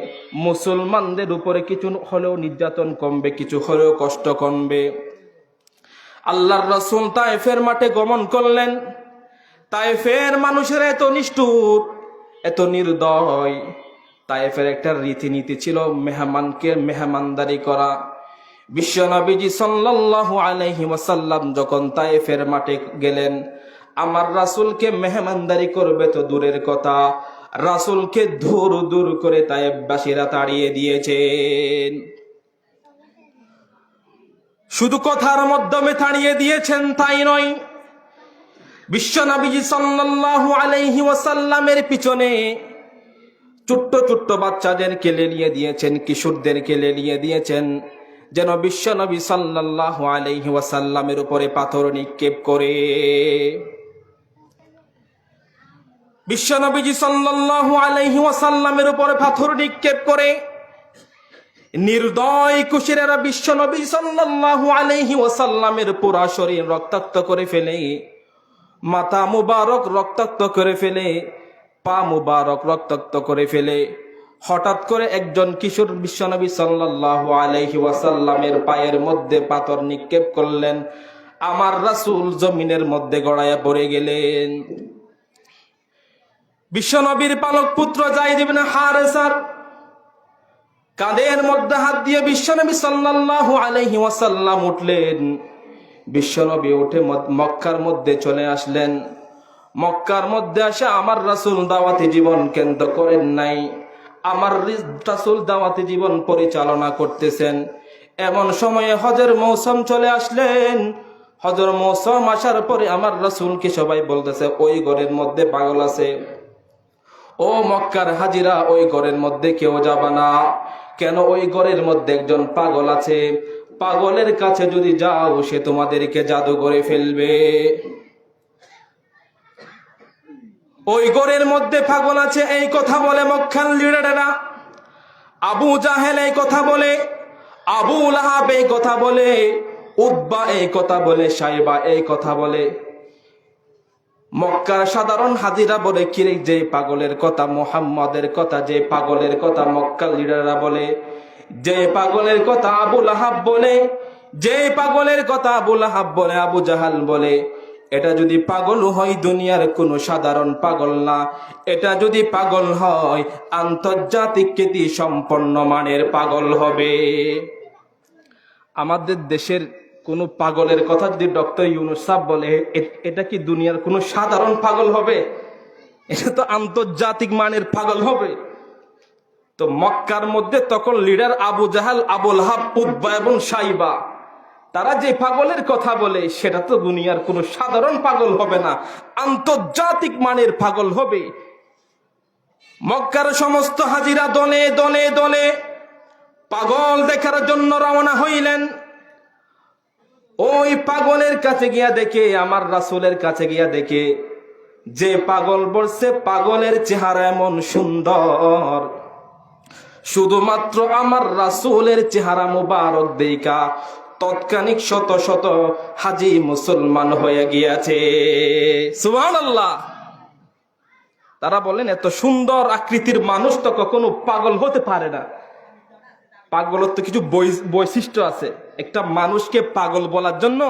মুসলমানদের উপরে কিছু হলেও নির্যাতন কমবে, কিছু হলেও কষ্ট কমবে। আল্লাহর রাসূল তায়েফের মাঠে গমন করলেন। তায়েফের মানুষেরা এত নিষ্ঠুর, এত নির্দয়। তায়েফের একটা রীতিনীতি ছিল মেহমানকে মেহমানদারি করা। বিশ্বনবীজি সাল্লাল্লাহু আলাইহি ওয়াসাল্লাম যখন তায়েফের মাঠে গেলেন, আমার রাসূলকে মেহমানদারি করবে তো দূরের কথা, রাসূলকে দূর দূর করে তায়েফবাসীরা তাড়িয়ে দিয়েছেন। শুধু কথার মাধ্যমে তাড়িয়ে দিয়েছেন তাই নয়, বিশ্বনবীজি সাল্লাল্লাহু আলাইহি ওয়াসাল্লামের পিছনে ছোট্ট ছোট্ট বাচ্চাদেরকে লেলিয়ে দিয়েছেন, কিশোরদেরকে লেলিয়ে দিয়েছেন, যেন বিশ্বনবী সাল্লাল্লাহু আলাইহি ওয়াসাল্লামের উপরে পাথর নিক্ষেপ করে। বিশ্বনবীজি সাল্লাল্লাহু আলাইহি ওয়াসাল্লামের উপরে পাথর নিক্ষেপ করে নির্দয় কুশীরেরা বিশ্বনবী সাল্লাল্লাহু আলাইহি ওয়াসাল্লামের পুরা শরীর রক্তাক্ত করে ফেলে, মাথা মুবারক রক্তাক্ত করে ফেলে, পা মুবারক রক্তাক্ত করে ফেলে। হঠাৎ করে একজন কিশোর বিশ্বনবী সাল্লাল্লাহু আলাইহি ওয়াসাল্লামের পায়ের মধ্যে পাথর নিক্ষেপ করলেন। আমার রাসূল জমিনের মধ্যে গড়াইয়া পড়ে গেলেন। বিশ্বনবীর পালক পুত্র যায়েদ ইবনে হারেসার কাঁধের মধ্যে হাত দিয়ে বিশ্বনবী সাল্লাল্লাহু আলাইহি ওয়াসাল্লাম উঠলেন। বিশ্বনবী উঠে মক্কার মধ্যে চলে আসলেন। মক্কার মধ্যে আসে আমার রাসূল দাওয়াতি জীবন কেন্দ্র করেন নাই, আমার রাসূল দাওয়াতি জীবন পরিচালনা করতেছেন। এমন সময়ে হজের মৌসুম চলে আসলেন। হজের মৌসুম আসার পরে আমার রাসূলকে সবাই বলতেছে, ওই ঘরের মধ্যে পাগল আছে, ও মক্কার হাজিরা, ওই ঘরের মধ্যে কেউ যাবে না। কেন? ওই ঘরের মধ্যে একজন পাগল আছে, পাগলের কাছে যদি যাও সে তোমাদেরকে জাদু করে ফেলবে। ওই ঘরের মধ্যে পাগল আছে, এই কথা বলে মক্কার লিডারেরা, আবু জাহেল এই কথা বলে, আবু লাহাব এই কথা বলে, উতবা এই কথা বলে, সাইবা এই কথা বলে। মক্কার সাধারণ হাজিরা বলে, কিরে যে পাগলের কথা, মুহাম্মাদের কথা, যে পাগলের কথা মক্কার লিডাররা বলে, যে পাগলের কথা আবু লাহাব বলে, যে পাগলের কথা আবু লাহাব বলে, আবু জাহাল বলে, এটা যদি পাগল হয় দুনিয়ার কোনো সাধারণ পাগল না, এটা যদি পাগল হয় আন্তর্জাতিক খ্যাতি সম্পন্ন মানের পাগল হবে। আমাদের দেশের কোন পাগলের কথা যদি ডক্টর ইউনূস সাহেব বলে, এটা কি দুনিয়ার কোনো সাধারণ পাগল হবে? এটা তো আন্তর্জাতিক মানের পাগল হবে। তো মক্কার মধ্যে তখন লিডার আবু জাহাল, আবু লাহাব, উতবা এবং সাইবা, তারা যে পাগলের কথা বলে সেটা তো দুনিয়ার কোনো সাধারণ পাগল হবে না, আন্তর্জাতিক মানের পাগল হবে। মক্কার সমস্ত হাজিরা দলে দলে দলে পাগল দেখার জন্য রওনা হইলেন। ওই পাগলের কাছে গিয়া দেখে, আমার রাসূলের কাছে গিয়া দেখে, যে পাগল বলছে পাগলের চেহারা এমন সুন্দর, শুধুমাত্র আমার রাসূলের চেহারা মুবারক দেখা তৎক্ষণিক শত শত হাজি মুসলমান হয়ে গিয়েছে। সুবহানাল্লাহ। তারা বলেন এত সুন্দর আকৃতির মানুষ তো কখনো পাগল হতে পারে না। পাগলের তো কিছু বৈশিষ্ট্য আছে। একটা মানুষকে পাগল বলার জন্য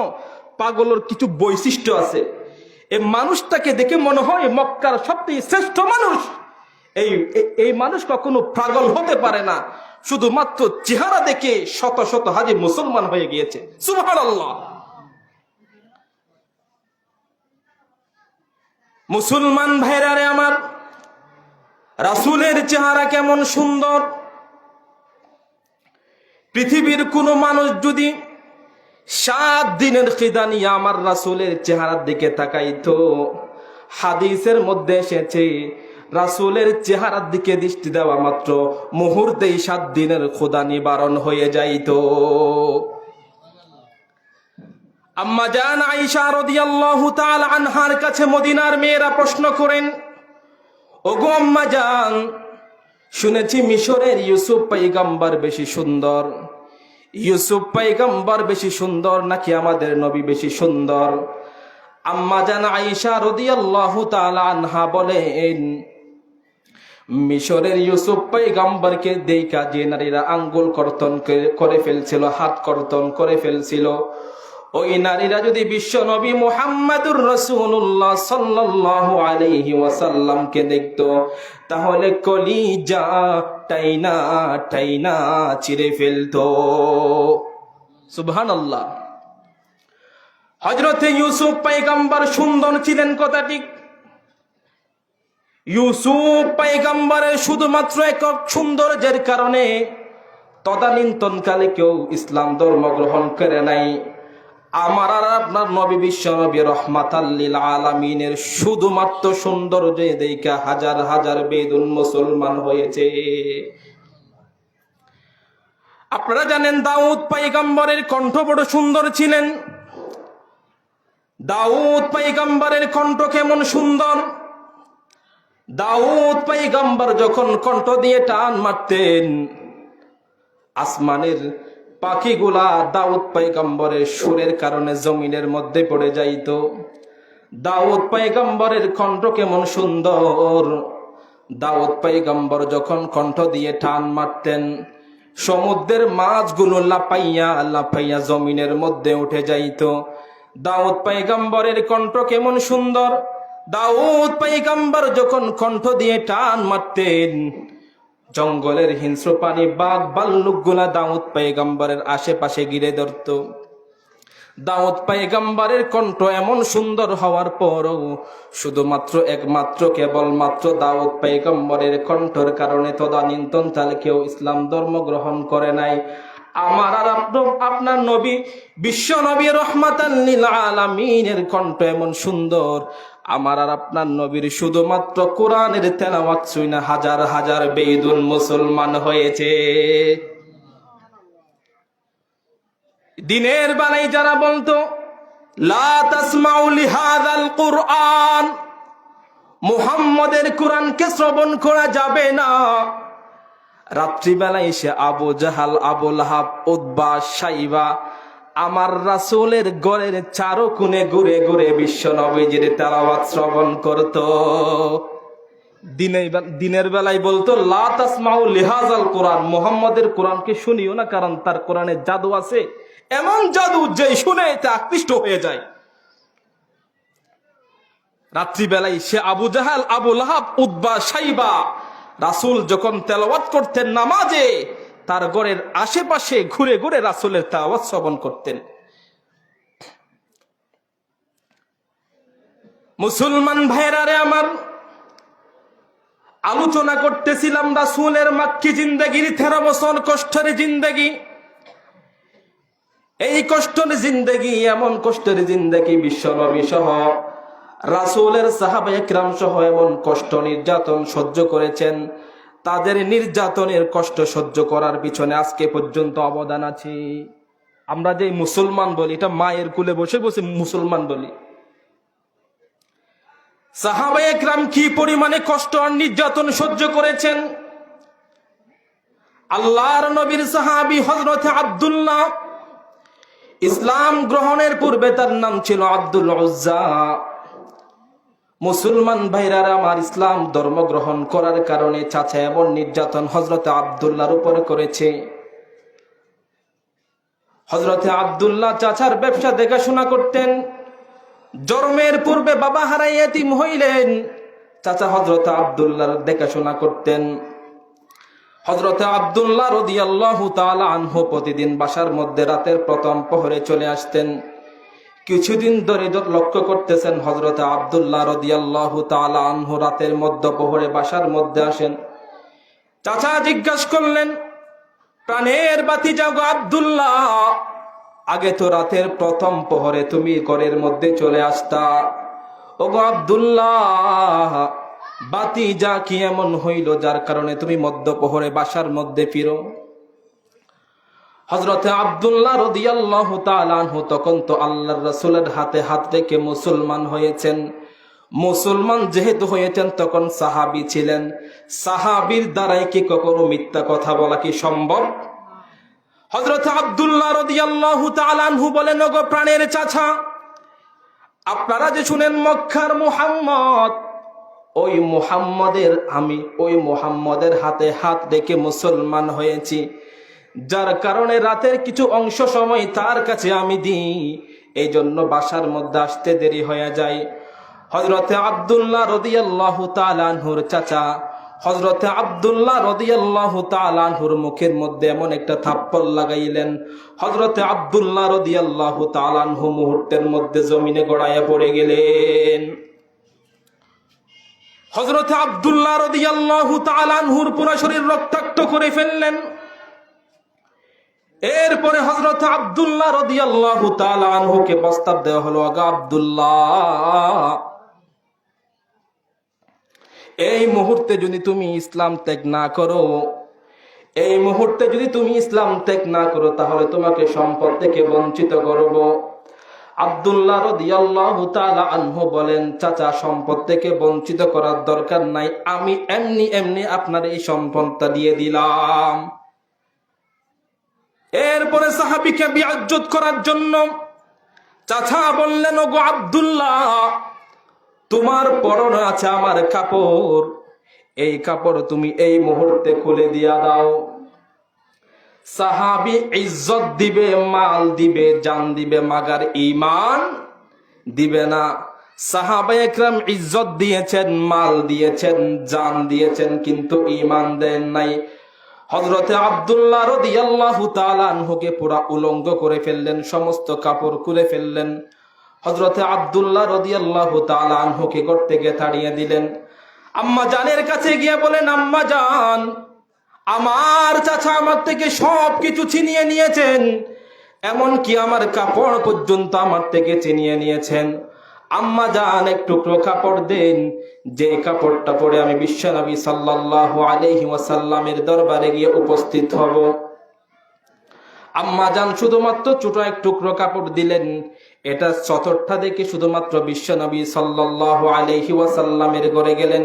পাগলের কিছু বৈশিষ্ট্য আছে। এই মানুষটাকে দেখে মনে হয় মক্কার সবচেয়ে শ্রেষ্ঠ মানুষ। এই মানুষ কখনো পাগল হতে পারে না, শুধুমাত্র চেহারা দেখে শত শত হাজি মুসলমান হয়ে গিয়েছে। সুবহানাল্লাহ। মুসলমান ভাইরারে আমার, রাসূলের চেহারা কেমন সুন্দর, পৃথিবীর কোন মানুষ যদি 7 দিনের খিদা নিয়ে আমার রাসূলের চেহারার দিকে তাকাইতো, হাদিসের মধ্যে এসেছে রাসূলের চেহারার দিকে দৃষ্টি দেওয়া মাত্র মুহূর্তেই 7 দিনের ক্ষুধা নিবারণ হয়ে যাইত। আম্মা জান আয়েশা রাদিয়াল্লাহু তাআলা আনহার কাছে মদিনার মেয়েরা প্রশ্ন করেন, ওগো আম্মা জান, শুনেছি মিশরের ইউসুফ পয়গম্বর বেশি সুন্দর, ইউসুফ পয়গম্বর বেশি সুন্দর নাকি আমাদের নবী বেশি সুন্দর? আম্মা জান আয়েশা রাদিয়াল্লাহু তাআলা আনহা বলেন, মিশরের ইউসুফ পয়গম্বরকে দেখা যে নারীরা আঙ্গুল কর্তন করে ফেলছিল, হাত কর্তন করে ফেলছিল, ওই নারীরা যদি বিশ্ব নবী মুহাম্মদুর রাসূলুল্লাহ সাল্লাল্লাহু আলাইহি ওয়াসাল্লামকে দেখতো, তাহলে কলিজা টাইনা টাইনা চিরে ফেলতো। সুবহানাল্লাহ। হযরতে ইউসুফ পয়গম্বর সুন্দর ছিলেন কথা ঠিক, ইউসুফ পয়গম্বরের শুধুমাত্র একক সৌন্দর্যের কারণে তদানীন্তনকালে কেউ ইসলাম ধর্ম গ্রহণ করে নাই। আমার আর আপনার নবী বিশ্ব নবী রহমাতাল লিল আলামিনের শুধুমাত্র সৌন্দর্য দেখে হাজার হাজার বেদুন মুসলমান হয়েছে। আপনারা জানেন দাউদ পয়গম্বরের কণ্ঠ বড় সুন্দর ছিলেন। দাউদ পয়গম্বরের কণ্ঠ কেমন সুন্দর! দাউদ পয়গম্বর যখন কণ্ঠ দিয়ে টান মারতেন, আসমানের পাখিগুলা দাউদ পয়গম্বরের সুরের কারণে জমিনের মধ্যে পড়ে যাইত। দাউদ পয়গম্বরের কণ্ঠ কেমন সুন্দর! দাউদ পয়গম্বর যখন কণ্ঠ দিয়ে টান মারতেন, সমুদ্রের মাছগুলো লাফাইয়া লাফাইয়া জমিনের মধ্যে উঠে যাইত। দাউদ পয়গম্বরের কণ্ঠ কেমন সুন্দর! দাউদ পয়গম্বর যখন কণ্ঠ দিয়ে টান মারতেন, জঙ্গলের হিংস্র প্রাণী বাঘ ভাল্লুক গুলা দাউদ পয়গম্বরের আশেপাশে ঘিরে ধরত। দাউদ পয়গম্বরের কণ্ঠ এমন সুন্দর হওয়ার পরও শুধুমাত্র একমাত্র কেবলমাত্র দাউদ পয়গম্বরের কণ্ঠের কারণে তদানীন্তনকালে কেউ ইসলাম ধর্ম গ্রহণ করে নাই। আমার আর আপনার নবী বিশ্ব নবী রহমাতাল লিল আলামিনের কণ্ঠ এমন সুন্দর, আমার আর আপনার নবীর শুধুমাত্র কোরআনের তেলাওয়াত শুনে হাজার হাজার বেদুন মুসলমান হয়েছে। দিনের বেলায় যারা বলতো লা তাসমাউ লিহাযাল কুরআন, মুহাম্মদের কোরআনকে শ্রবণ করা যাবে না, রাত্রিবেলায় এসে আবু জাহাল, আবু লাহাব, উতবা, সাইবা আমার রাসূলের ঘরের চারো কোণে ঘুরে ঘুরে বিশ্ব নবীজির তেলাওয়াত শ্রবণ করত। দিনের বেলায় বলতো লা তাসমাউ লিহাযাল কুরআন, মুহাম্মদের কোরআনকে শুনিও না, কারণ তার কোরআনে জাদু আছে, এমন জাদু যে শুনে তা আকৃষ্ট হয়ে যায়। রাত্রিবেলায় সে আবু জাহাল, আবু লাহাব, উতবা, সাইবা রাসূল যখন তেলাওয়াত করতেন নামাজে, তার ঘরের আশেপাশে ঘুরে ঘুরে রাসূলের তেলাওয়াত শ্রবণ করতেন। মুসলমান ভাইরা রে আমার, আলোচনা করতেছিলাম রাসূলের মাক্কি জিন্দেগির 13 বছর কষ্টের জিন্দেগি। এই কষ্টের জিন্দেগি, এমন কষ্টের জিন্দেগি বিশ্বনবী সহ রাসূলের সাহাবায়ে কিরাম সহ এমন কষ্ট নির্যাতন সহ্য করেছেন। তাদের নির্যাতনের কষ্ট সহ্য করার পিছনে আজকে পর্যন্ত অবদান আছে। আমরা যে মুসলমান বলি, এটা মায়ের কোলে বসে বসে মুসলমান বলি। সাহাবায়ে কিরাম কি পরিমাণে কষ্ট আর নির্যাতন সহ্য করেছেন। আল্লাহর নবীর সাহাবী হযরত আব্দুল্লাহ, ইসলাম গ্রহণের পূর্বে তার নাম ছিল আব্দুল উজ্জা। মুসলমান ভাইরা আমার, ইসলাম ধর্ম গ্রহণ করার কারণে চাচা এমন নির্যাতন হযরত আব্দুল্লাহর উপরে করেছে। হযরত আব্দুল্লাহ চাচার ব্যবসা দেখাশোনা করতেন। জন্মের পূর্বে বাবা হারাই এতিম হইলেন, চাচা হযরত আব্দুল্লাহর দেখাশোনা করতেন। হযরত আব্দুল্লাহ রাদিয়াল্লাহু তাআলা আনহু প্রতিদিন বাসার মধ্যে রাতের প্রথম প্রহরে চলে আসতেন। কিছুদিন ধরে লক্ষ্য করতেছেন হযরত আব্দুল্লাহ রাদিয়াল্লাহু তাআলা আনহু রাতের মধ্য প্রহরে বাসার মধ্যে আসেন। চাচা জিজ্ঞাসা করলেন, প্রাণের বাতিজা গো আব্দুল্লাহ, আগে তো রাতের প্রথম প্রহরে তুমি ঘরের মধ্যে চলে আসতা, ওগো আব্দুল্লাহ বাতিজা কি এমন হইল যার কারণে তুমি মধ্য প্রহরে বাসার মধ্যে ফিরো? হযরতে আব্দুল্লাহ রাদিয়াল্লাহু তাআলা আনহু তখন তো আল্লাহর রাসূলের হাতে হাত রেখে মুসলমান হয়েছেন। মুসলমান যেহেতু হয়েছেন, তখন সাহাবী ছিলেন। সাহাবীর দ্বারাই কি কখনো মিথ্যা কথা বলা কি সম্ভব? হযরত আব্দুল্লাহ রাদিয়াল্লাহু তাআলা আনহু বলেন, ওগো প্রাণের চাচা, আপনারা যে শুনেন মক্কার মুহাম্মদ, ওই মুহাম্মদের হাতে হাত রেখে মুসলমান হয়েছি, যার কারণে রাতের কিছু অংশ সময় তার কাছে আমি দিই, এই জন্য বাসার মধ্যে আসতে দেরি হয়ে যায়। হযরতে আব্দুল্লাহ রাদিয়াল্লাহু তাআলা আনহুর চাচা হযরতে আব্দুল্লাহ রাদিয়াল্লাহু তাআলা আনহুর মুখের মধ্যে এমন একটা থাপ্পড় লাগাইলেন, হযরতে আব্দুল্লাহ রাদিয়াল্লাহু তাআলা আনহু মুহূর্তের মধ্যে জমিনে গড়াইয়া পড়ে গেলেন। হযরতে আব্দুল্লাহ রাদিয়াল্লাহু তাআলা আনহুর পুরো শরীর রক্তাক্ত করে ফেললেন। এরপরে হযরত আব্দুল্লাহ রাদিয়াল্লাহু তাআলা আনহুকে প্রস্তাব দেওয়া হলো, আগা আব্দুল্লাহ, এই মুহূর্তে যদি তুমি ইসলাম ত্যাগ না করো, তাহলে তোমাকে সম্পদ থেকে বঞ্চিত করব। আব্দুল্লাহ রাদিয়াল্লাহু তাআলা আনহু বলেন, চাচা সম্পদ থেকে বঞ্চিত করার দরকার নাই, আমি এমনি আপনার এই সম্পদটা দিয়ে দিলাম। এরপরে সাহাবীকে বিআজ্জত করার জন্য চাচা বললেন, ওগো আব্দুল্লাহ, তোমার পরনে আছে আমার কাপড়, এই কাপড় তুমি এই মুহূর্তে খুলে দিয়া দাও। সাহাবী ইজ্জত দিবে, মাল দিবে, জান দিবে, মাগার ঈমান দিবে না। সাহাবায়ে কেরাম ইজ্জত দিয়েছেন, মাল দিয়েছেন, জান দিয়েছেন, কিন্তু ঈমান দেন নাই। হযরতে আব্দুল্লাহ রাদিয়াল্লাহু তাআলা আনহুকে পুরা উলঙ্গ করে ফেললেন, সমস্ত কাপড় খুলে ফেললেন। হযরতে আব্দুল্লাহ রাদিয়াল্লাহু তাআলা আনহুকে ঘর থেকে তাড়িয়ে দিলেন। আম্মা জানের কাছে গিয়ে বলেন, আম্মা জান, আমার চাচা আমার থেকে সবকিছু ছিনিয়ে নিয়েছেন, এমনকি আমার কাপড় পর্যন্ত আমার থেকে ছিনিয়ে নিয়েছেন। আম্মা জান এক টুকরো কাপড় দেন, যে কাপড়টা পরে আমি বিশ্বনবী সাল্লাল্লাহু আলাইহি ওয়াসাল্লামের দরবারে গিয়ে উপস্থিত হব। আম্মা জান শুধুমাত্র ছোট এক টুকরো কাপড় দিলেন। এটা চতরটা দেখে শুধুমাত্র বিশ্বনবী সাল্লাল্লাহু আলাইহি ওয়াসাল্লামের ঘরে গেলেন।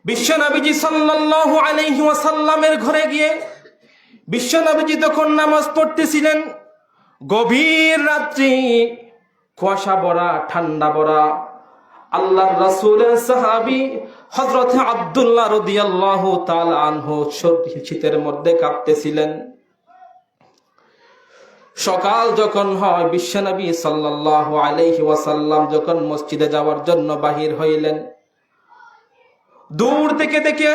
বিশ্বনবীজি সাল্লাল্লাহু আলাইহি ওয়াসাল্লামের ঘরে গিয়ে বিশ্বনবীজি তখন নামাজ পড়তেছিলেন। গভীর রাত্রি, কুয়াশা ভরা, ঠান্ডা ভরা। আল্লাহর রাসূলের সাহাবী হযরত আব্দুল্লাহ রাদিয়াল্লাহু তাআলা আনহু শীতের মধ্যে কাঁপতেছিলেন। সকাল যখন হয় বিশ্বনবী সাল্লাল্লাহু আলাইহি ওয়াসাল্লাম যখন মসজিদে যাওয়ার জন্য বাহির হইলেন, দূর থেকে দেখে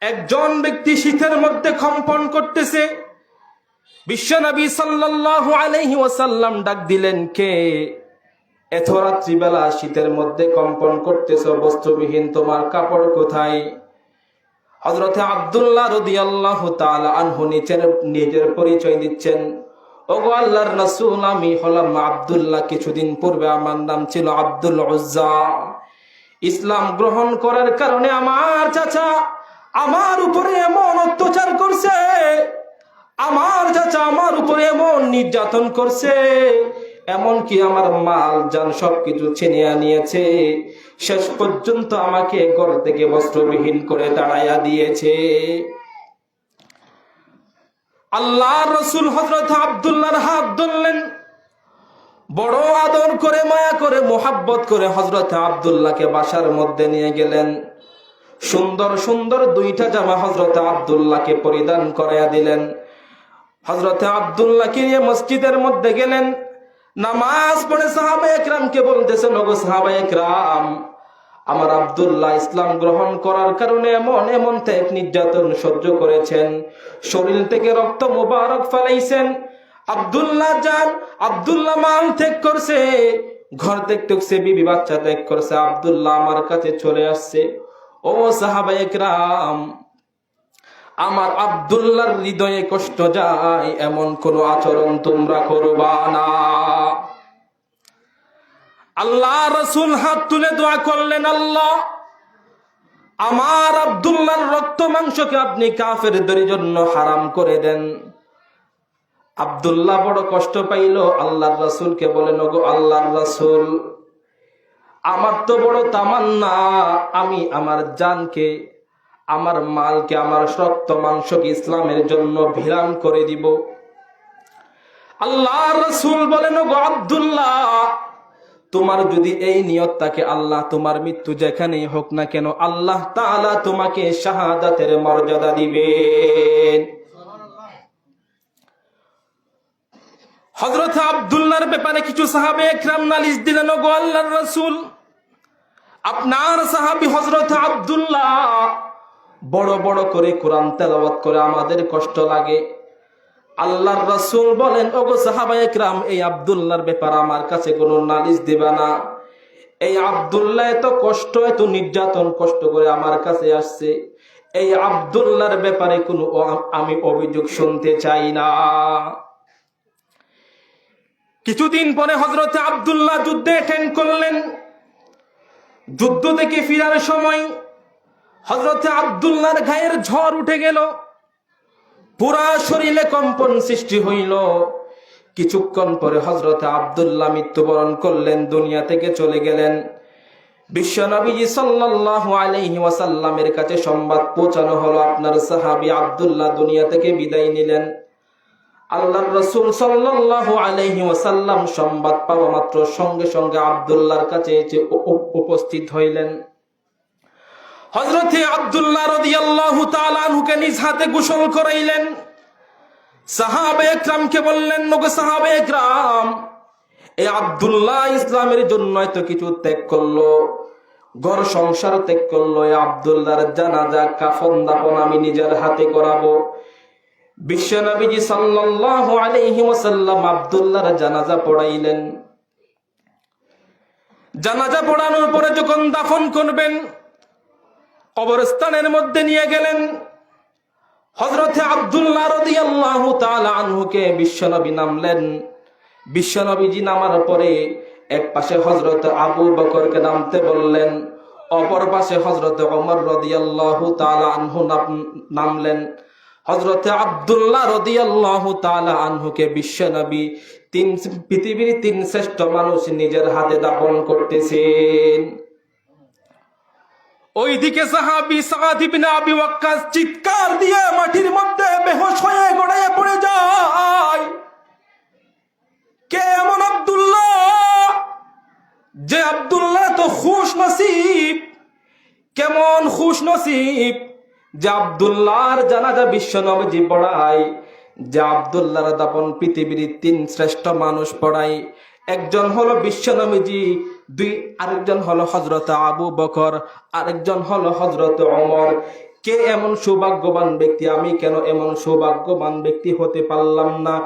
একজন ব্যক্তি শীতের মধ্যে কম্পন করতেছে। বিশ্বনবী সাল্লাল্লাহু আলাইহি ওয়াসাল্লাম ডাক দিলেন, কে এত রাত্রিবেলা শীতের মধ্যে কম্পন করতেছ, বস্ত্রবিহীন, তোমার কাপড় কোথায়? হযরতে আব্দুল্লাহ রাদিয়াল্লাহু তাআলা আনহু নিজের পরিচয় দিচ্ছেন, ওগো আল্লাহর রাসূল, আমি হলাম আব্দুল্লাহ। কিছুদিন পূর্বে আমার নাম ছিল আব্দুল উজ্জা। ইসলাম গ্রহণ করার কারণে আমার চাচা আমার উপরে এমন অত্যাচার করছে, আমার চাচা আমার উপরে এমন নির্যাতন করছে, এমনকি আমার মাল জান সবকিছু ছিনিয়ে নিয়েছে, শেষ পর্যন্ত আমাকে ঘর থেকে বস্ত্রবিহীন করে তাড়াইয়া দিয়েছে। আল্লাহর রাসূল হযরত আব্দুল্লাহর হাত ধরলেন, বড় আদর করে, মায়া করে, মোহাব্বত করে হযরত আব্দুল্লাহকে বাসার মধ্যে নিয়ে গেলেন। সুন্দর সুন্দর দুইটা জামা হযরত আব্দুল্লাহকে পরিধান করাইয়া দিলেন। হযরত আব্দুল্লাহকে নিয়ে মসজিদের মধ্যে গেলেন, নামাজ পড়ে সাহাবায়ে কেরামকে বলতেছেন, ওগো সাহাবায়ে কেরাম, আমার আব্দুল্লাহ ইসলাম গ্রহণ করার কারণে এমন এমন ত্যাগ নির্যাতন সহ্য করেছেন, শরীর থেকে রক্ত মুবারক ফেলাইছেন। আব্দুল্লাহ জান, আব্দুল্লাহ মাল ত্যাগ করছে, ঘর ত্যাগ করছে, বিবি বাচ্চা ত্যাগ করছে, আব্দুল্লাহ আমার কাছে চলে আসছে। ও সাহাবায়ে কেরাম, আমার আব্দুল্লাহর হৃদয়ে কষ্ট যায় এমন কোন আচরণ তোমরা করবা না। আল্লাহ রাসূল হাত তুলে দোয়া করলেন, আল্লাহ, আমার আব্দুল্লাহর রক্ত মাংসকে আপনি কাফেরদের জন্য হারাম করে দেন। আব্দুল্লাহ বড় কষ্ট পাইল, আল্লাহর রাসূলকে বলেন, ওগো আল্লাহর রাসূল, আমার তো বড় তামান্না, আমি আমার জানকে, আমার মালকে, আমার রক্ত মাংসকে ইসলামের জন্য ভিরান করে দিব। আল্লাহর রাসূল বলেন, ওগো আব্দুল্লাহ, তোমার যদি এই নিয়ত থাকে, আল্লাহ তোমার মৃত্যু যেখানেই হোক না কেন, আল্লাহ তাআলা তোমাকে শাহাদাতের মর্যাদা দিবেন। হযরত আব্দুল্লাহর ব্যাপারে কিছু সাহাবায়ে কেরাম নালিশ দিলেন, ওগো আল্লাহর রাসূল, আপনার সাহাবী হযরত আব্দুল্লাহ বড় বড় করে কোরআন তেলাওয়াত করে, আমাদের কষ্ট লাগে। আল্লাহর রাসূল বলেন, ওগো সাহাবায়ে কেরাম, এই আব্দুল্লাহর ব্যাপারে আমার কাছে কোনো নালিশ দিবা না। এই আব্দুল্লাহ এত কষ্ট, এত নির্যাতন কষ্ট করে আমার কাছে আসছে, এই আব্দুল্লাহর ব্যাপারে কোনো আমি অভিযোগ শুনতে চাই না। কিছুদিন পরে হযরত আব্দুল্লাহ যুদ্ধে অ্যাটেন্ড করলেন। যুদ্ধ থেকে ফিরার সময় হযরত আব্দুল্লাহর গায়ের ঝড় উঠে গেল, পুরা শরীরে কম্পন সৃষ্টি হইল। কিছুক্ষণ পরে হযরত আব্দুল্লাহ মৃত্যুবরণ করলেন, দুনিয়া থেকে চলে গেলেন। বিশ্বনবী সাল্লাল্লাহু আলাইহি ওয়াসাল্লামের কাছে সংবাদ পৌঁছানো হলো, আপনার সাহাবী আব্দুল্লাহ দুনিয়া থেকে বিদায় নিলেন। আল্লাহর রাসূল সাল্লাল্লাহু আলাইহি ওয়াসাল্লাম সংবাদ পাওয়া মাত্র সঙ্গে সঙ্গে আব্দুল্লাহর কাছে এসে উপস্থিত হইলেন। হযরতে আব্দুল্লাহ রাদিয়াল্লাহু তাআলা আনহুকে নিজ হাতে গোসল করাইলেন। সাহাবায়ে কেরামকে বললেন, ওগো সাহাবায়ে কেরাম, এই আব্দুল্লাহ ইসলামের জন্য এত কিছু ত্যাগ করলো, ঘর সংসার ত্যাগ করলো, এই আব্দুল্লাহর জানাজা, কাফন দাফন আমি নিজের হাতে করাবো। বিশ্বনবী সাল্লাল্লাহু আলাইহি ওয়াসাল্লাম আব্দুল্লাহর জানাজা পড়াইলেন। জানাজা পড়ানোর পরে যখন দাফন করবেন, কবরস্থানের মধ্যে নিয়ে গেলেন। হযরতে আব্দুল্লাহ রাদিয়াল্লাহু তাআলা আনহুকে বিশ্বনবী নামলেন। বিশ্বনবীজি নামার পরে এক পাশে হযরত আবু বকরকে নামতে বললেন, অপর পাশে হযরত ওমর রাদিয়াল্লাহু তাআলা আনহু নামলেন। হযরতে আব্দুল্লাহ রাদিয়াল্লাহু তাআলা আনহুকে বিশ্বনবী পৃথিবীর তিন শ্রেষ্ঠ মানুষ নিজের হাতে দাফন করতেছেন। ওইদিকে সাহাবী সাদ ইবনে আবি ওয়াক্কাস চিৎকার দিয়ে মাটির মধ্যে বেহুশ হয়ে গড়াইয়া পড়ে যায়। কে এমন আব্দুল্লাহ, যে আব্দুল্লাহ তো খুশ নসিব, কেমন খুশ নসিব যে আব্দুল্লাহর জানাজা বিশ্বনবী পড়ায়, যে আব্দুল্লাহর দাফন পৃথিবীর 3 শ্রেষ্ঠ মানুষ পড়াই। একজন হলো বিশ্বনবীজি, আরেকজন হলো হযরত আবু বকর, আরেকজন হলো হযরত ওমর। কে এমন সৌভাগ্যবান ব্যক্তি? আমি কেন এমন সৌভাগ্যবান ব্যক্তি হতে পারলাম না?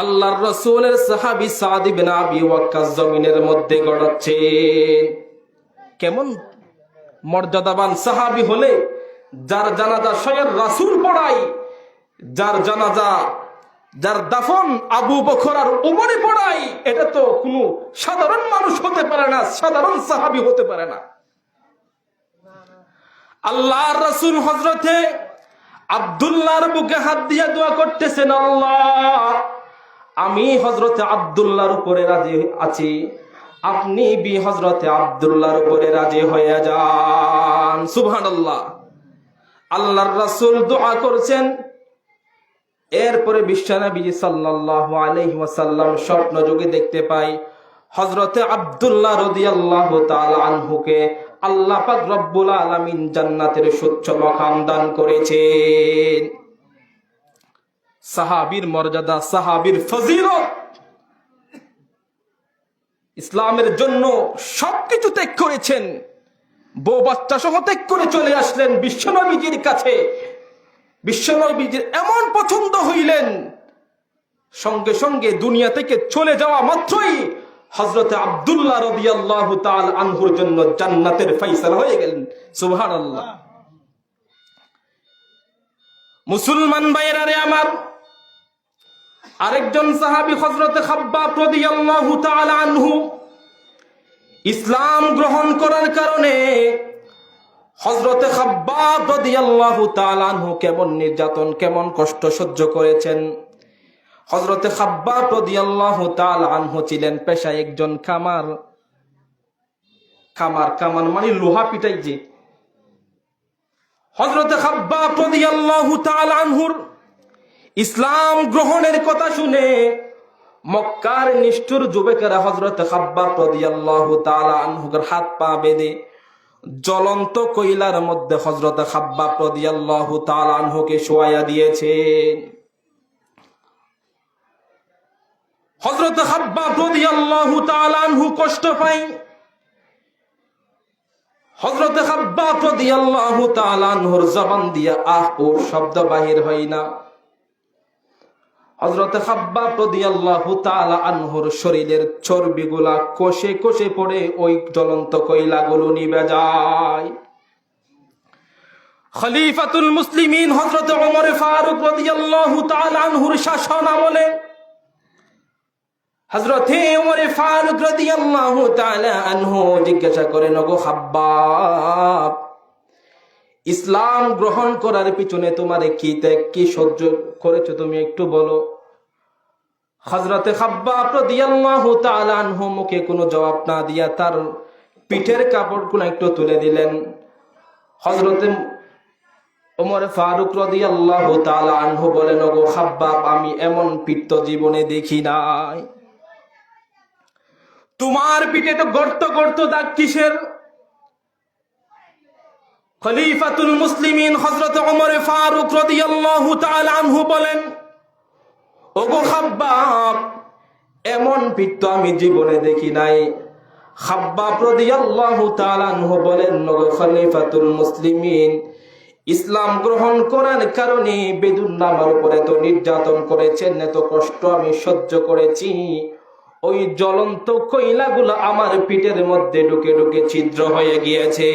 আল্লাহর রাসূলের সাহাবী সাদ ইবনে আবি ওয়াক্কাস জমিনের মধ্যে গড়াচ্ছেন। কেমন মর্যাদাবান সাহাবী হলে যার জানাজা স্বয়ং রাসূল পড়াই, যার জানাজা, যার দাফন আবু বকর আর ওমরে পড়াই। এটা তো কোনো সাধারণ মানুষ হতে পারে না, সাধারণ সাহাবী হতে পারে না। আল্লাহর রাসূল হযরতে আব্দুল্লাহর বুকে হাত দিয়ে দোয়া করতেছেন, আল্লাহ আমি হযরতে আব্দুল্লাহর উপরে রাজি আছি, আপনি বি হযরতে আব্দুল্লাহর উপরে রাজি হয়ে যান। সুবহানাল্লাহ। আল্লাহর রাসূল দোয়া করছেন। এরপরে বিশ্বনবী সাল্লাল্লাহু আলাইহি ওয়াসাল্লাম স্বপ্ন যোগে দেখতে পাই হযরতে আব্দুল্লাহ রাদিয়াল্লাহু তাআলা আনহুকে আল্লাহ পাক রব্বুল আলামিন জান্নাতের সুচ্চ মাকাম দান করেছেন। সাহাবীর মর্যাদা, সাহাবীর ফজিলত, ইসলামের জন্য সবকিছু ত্যাগ করেছেন, বউ বাচ্চা সহ ত্যাগ করে চলে আসলেন বিশ্বনবীজির কাছে। বিশ্বনবীজির এমন পছন্দ হইলেন, সঙ্গে সঙ্গে দুনিয়া থেকে চলে যাওয়া মাত্রই হযরতে আব্দুল্লাহ রাদিয়াল্লাহু তাআলা আনহুর জন্য জান্নাতের ফয়সালা হয়ে গেলেন। সুবহানাল্লাহ। মুসলমান ভাইরা রে আমার, আরেকজন সাহাবী হযরতে খাব্বাব রাদিয়াল্লাহু তাআলা আনহু ইসলাম গ্রহণ করার কারণে হযরতে খাব্বাব রাদিয়াল্লাহু তাআলা আনহু কেমন নির্যাতন, কেমন কষ্ট সহ্য করেছেন। হযরতে খাব্বাব রাদিয়াল্লাহু তাআলা আনহু ছিলেন পেশায় একজন কামার। কামার মানে লোহা পিটাই যে। হযরতে খাব্বাব রাদিয়াল্লাহু তাআলা আনহুর ইসলাম গ্রহণের কথা শুনে মক্কার নিষ্ঠুর যুবকেরা হযরতে খাব্বাব রাদিয়াল্লাহু তাআলা আনহুর হাত পা বেঁধে জ্বলন্ত কয়লার মধ্যে হযরতে খাব্বাব রাদিয়াল্লাহু তাআলা আনহুকে শোয়াইয়া দিয়েছেন। হযরতে খাব্বাব রাদিয়াল্লাহু তাআলা আনহু কষ্ট পায়। হযরতে খাব্বাব রাদিয়াল্লাহু তাআলা আনহুর জবান দিয়া আহ ও শব্দ বাহির হয় না। হযরতে খাব্বাব রাদিয়াল্লাহু তাআলা আনহুর শরীরের চর্বিগুলা কোষে কোষে পড়ে ওই জ্বলন্ত কয়লাগুলো নিভে যায়। খলিফাতুল মুসলিমিন হযরতে ওমর ফারুক রাদিয়াল্লাহু তাআলা আনহুর শাসন আমলে হযরতে ওমর ফারুক রাদিয়াল্লাহু তাআলা আনহু জিজ্ঞাসা করেন, ওগো খাব্বাব, ইসলাম গ্রহণ করার পিছনে তোমারে কি ত্যাগ, কি সহ্য করেছো তুমি একটু বলো। হযরতে খাব্বাব রাদিয়াল্লাহু তাআলা আনহু মুখে কোনো জবাব না দিয়া তার পিঠের কাপড়গুলো একটু তুলে দিলেন। হযরতে ওমর ফারুক রাদিয়াল্লাহু তাআলা আনহু বলেন, ওগো খাব্বাব, আমি এমন পিঠ তো জীবনে দেখি নাই। তোমার পিঠে তো গর্ত গর্ত দাগ কিসের? খলিফাতুল মুসলিমিন হযরত ওমর ফারুক রাদিয়াল্লাহু তাআলা আনহু বলেন, ওগো খাব্বাব, এমন পিঠ তো আমি জীবনে দেখি নাই। খাব্বাব রাদিয়াল্লাহু তাআলা আনহু বলেন, ওগো খলিফাতুল মুসলিমিন, ইসলাম গ্রহণ করার কারণে বেদুন আমার উপরে তো নির্যাতন করেছেন, এত কষ্ট আমি সহ্য করেছি, ওই জ্বলন্ত কয়লাগুলো আমার পিঠের মধ্যে ঢুকে ঢুকে ছিদ্র হয়ে গিয়েছে।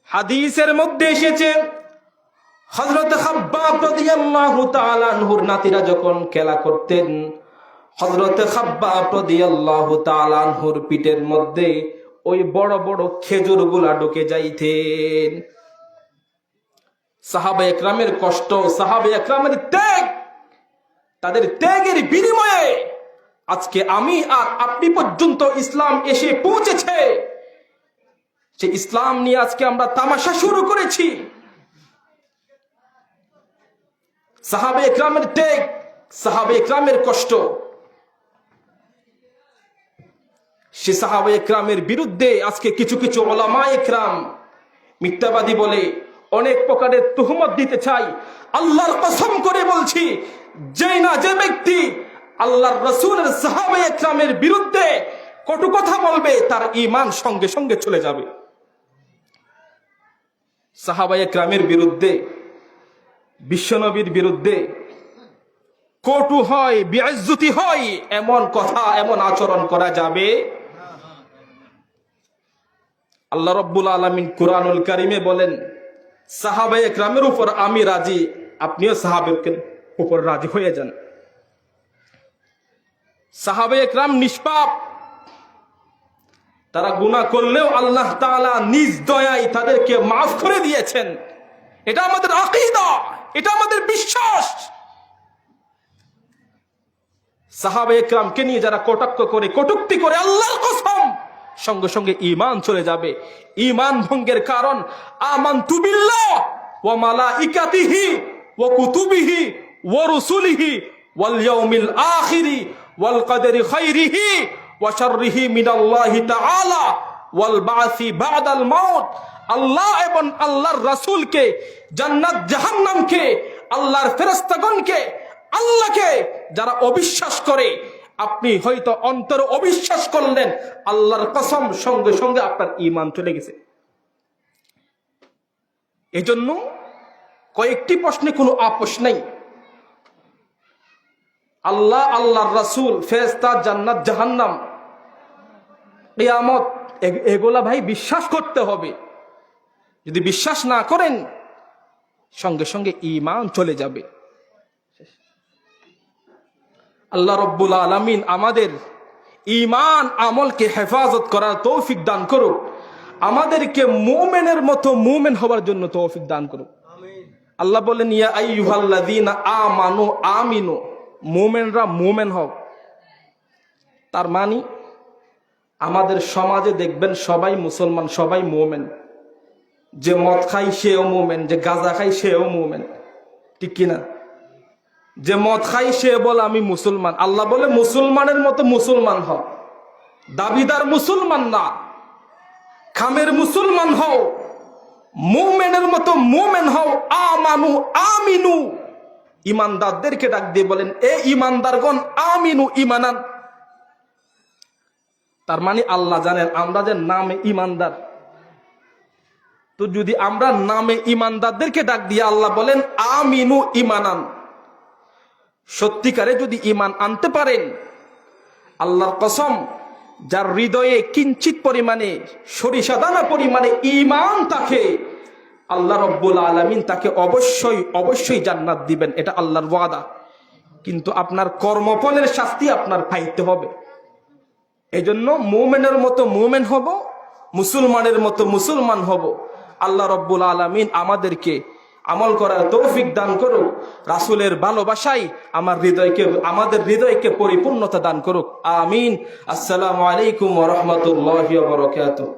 হাদিসের মধ্যে এসেছে হযরত খাব্বাব রাদিয়াল্লাহু তাআলা আনহুর নাতিরা যখন খেলা করতেন, হযরত খাব্বাব রাদিয়াল্লাহু তাআলা আনহুর পিঠের মধ্যে ওই বড় বড় খেজুরগুলা ঢুকে যাইতেন। সাহাবায়ে কেরামের কষ্ট, সাহাবায়ে কেরামের ত্যাগ, তাদের ত্যাগের বিনিময়ে আজকে আমি আর আপনি পর্যন্ত ইসলাম এসে পৌঁছেছে। সে ইসলাম নিয়ে আজকে আমরা তামাশা শুরু করেছি। সাহাবায়ে কেরামের ত্যাগ, সাহাবায়ে কেরামের কষ্ট, সে সাহাবায়ে কেরামের বিরুদ্ধে আজকে কিছু কিছু উলামায়ে কেরাম মিথ্যাবাদী বলে অনেক প্রকারের তুহমত দিতে চাই। আল্লাহর কসম করে বলছি, যে ব্যক্তি আল্লাহর রাসূলের সাহাবায়ে কেরামের বিরুদ্ধে কটু কথা বলবে, তার ঈমান সঙ্গে সঙ্গে চলে যাবে। সাহাবায়ে কেরামের বিরুদ্ধে, বিশ্বনবীর বিরুদ্ধে কটু হয়, বেইজ্জতি হয়, এমন কথা, এমন আচরণ করা যাবে। আল্লাহ রাব্বুল আলামিন কুরআনুল কারীমে বলেন, সাহাবায়ে কেরামের উপর আমি রাজি, আপনিও সাহাবাদের উপর রাজি হয়ে যান। সাহাবায়ে কেরাম নিষ্পাপ, তারা গুনাহ করলেও আল্লাহ তাআলা নিজ দয়ায় তাদেরকে মাফ করে দিয়েছেন। এটা আমাদের আকীদা, এটা আমাদের বিশ্বাস। সাহাবায়ে কেরামকে নিয়ে যারা কটাক্ষ করে, কটূক্তি করে, আল্লাহর কসম সঙ্গে সঙ্গে ঈমান চলে যাবে। ঈমান ভঙ্গের কারণ আমানতু বিল্লাহ ওয়া মালাইকাতিহি ওয়া কুতুবিহি ওয়া রুসুলিহি ওয়াল ইয়াউমিল আখিরি ওয়াল কদরি খাইরিহি ওয়া শাররিহি মিনাল্লাহি তাআলা ওয়াল বাসি বাদাল মাউত। আল্লাহ এবং আল্লাহর রাসূলকে, জান্নাত জাহান্নামকে, আল্লাহর ফেরেশতাগণকে, আল্লাহকে যারা অবিশ্বাস করে, আপনি হয়তো অন্তরে অবিশ্বাস করলেন, আল্লাহর কসম সঙ্গে সঙ্গে আপনার ঈমান চলে গেছে। এজন্য কয়েকটি প্রশ্নে কোনো আপোষ নেই। আল্লাহ, আল্লাহর রাসূল, ফেরেশতা, জান্নাত জাহান্নাম, কিয়ামত, এগুলা ভাই বিশ্বাস করতে হবে। যদি বিশ্বাস না করেন, সঙ্গে সঙ্গে ঈমান চলে যাবে। আল্লাহ রাব্বুল আলামিন আমাদের ঈমান আমলকে হেফাজত করার তৌফিক দান করুক। আমাদেরকে মুমিনের মতো মুমিন হওয়ার জন্য তৌফিক দান করুক। আল্লাহ বলেন, ইয়া আইয়ুহাল্লাযীনা আমানু আমিনু, মুমিনরা মুমিন হও। তার মানে আমাদের সমাজে দেখবেন সবাই মুসলমান, সবাই মুমিন। যে মদ খায় সেও মুমিন, যে গাঁজা খায় সেও মুমিন, ঠিক কিনা? যে মদ খাই সে বলে আমি মুসলমান। আল্লাহ বলে মুসলমানের মতো মুসলমান হও, দাবিদার মুসলমান না, খামের মুসলমান হও, মুমিনের মতো মুমিন হও। আমানু আমিনু, ইমানদারদেরকে ডাক দিয়ে বলেন, এ ইমানদারগণ, আমিনু ঈমানান। তার মানে আল্লাহ জানেন আমরা যে নামে ইমানদার, তো যদি আমরা নামে ইমানদারদেরকে ডাক দিয়ে আল্লাহ বলেন আমিনু ঈমানান, সত্যিকারে যদি ঈমান আনতে পারেন, আল্লাহর কসম, যার হৃদয়ে কিঞ্চিত পরিমাণে, সরিষা দানা পরিমাণে ঈমান থাকে, আল্লাহ রাব্বুল আলামিন তাকে অবশ্যই অবশ্যই জান্নাত দিবেন। এটা আল্লাহর ওয়াদা। কিন্তু আপনার কর্মফলের শাস্তি আপনার পাইতে হবে। এজন্য মুমিনের মতো মুমিন হব, মুসলমানের মতো মুসলমান হব। আল্লাহ রাব্বুল আলামিন আমাদেরকে আমল করার তৌফিক দান করুক। রাসূলের ভালোবাসায় আমাদের হৃদয়কে পরিপূর্ণতা দান করুক। আমিন। আসসালামু আলাইকুম ওয়া রাহমাতুল্লাহি ওয়া বারাকাতুহু।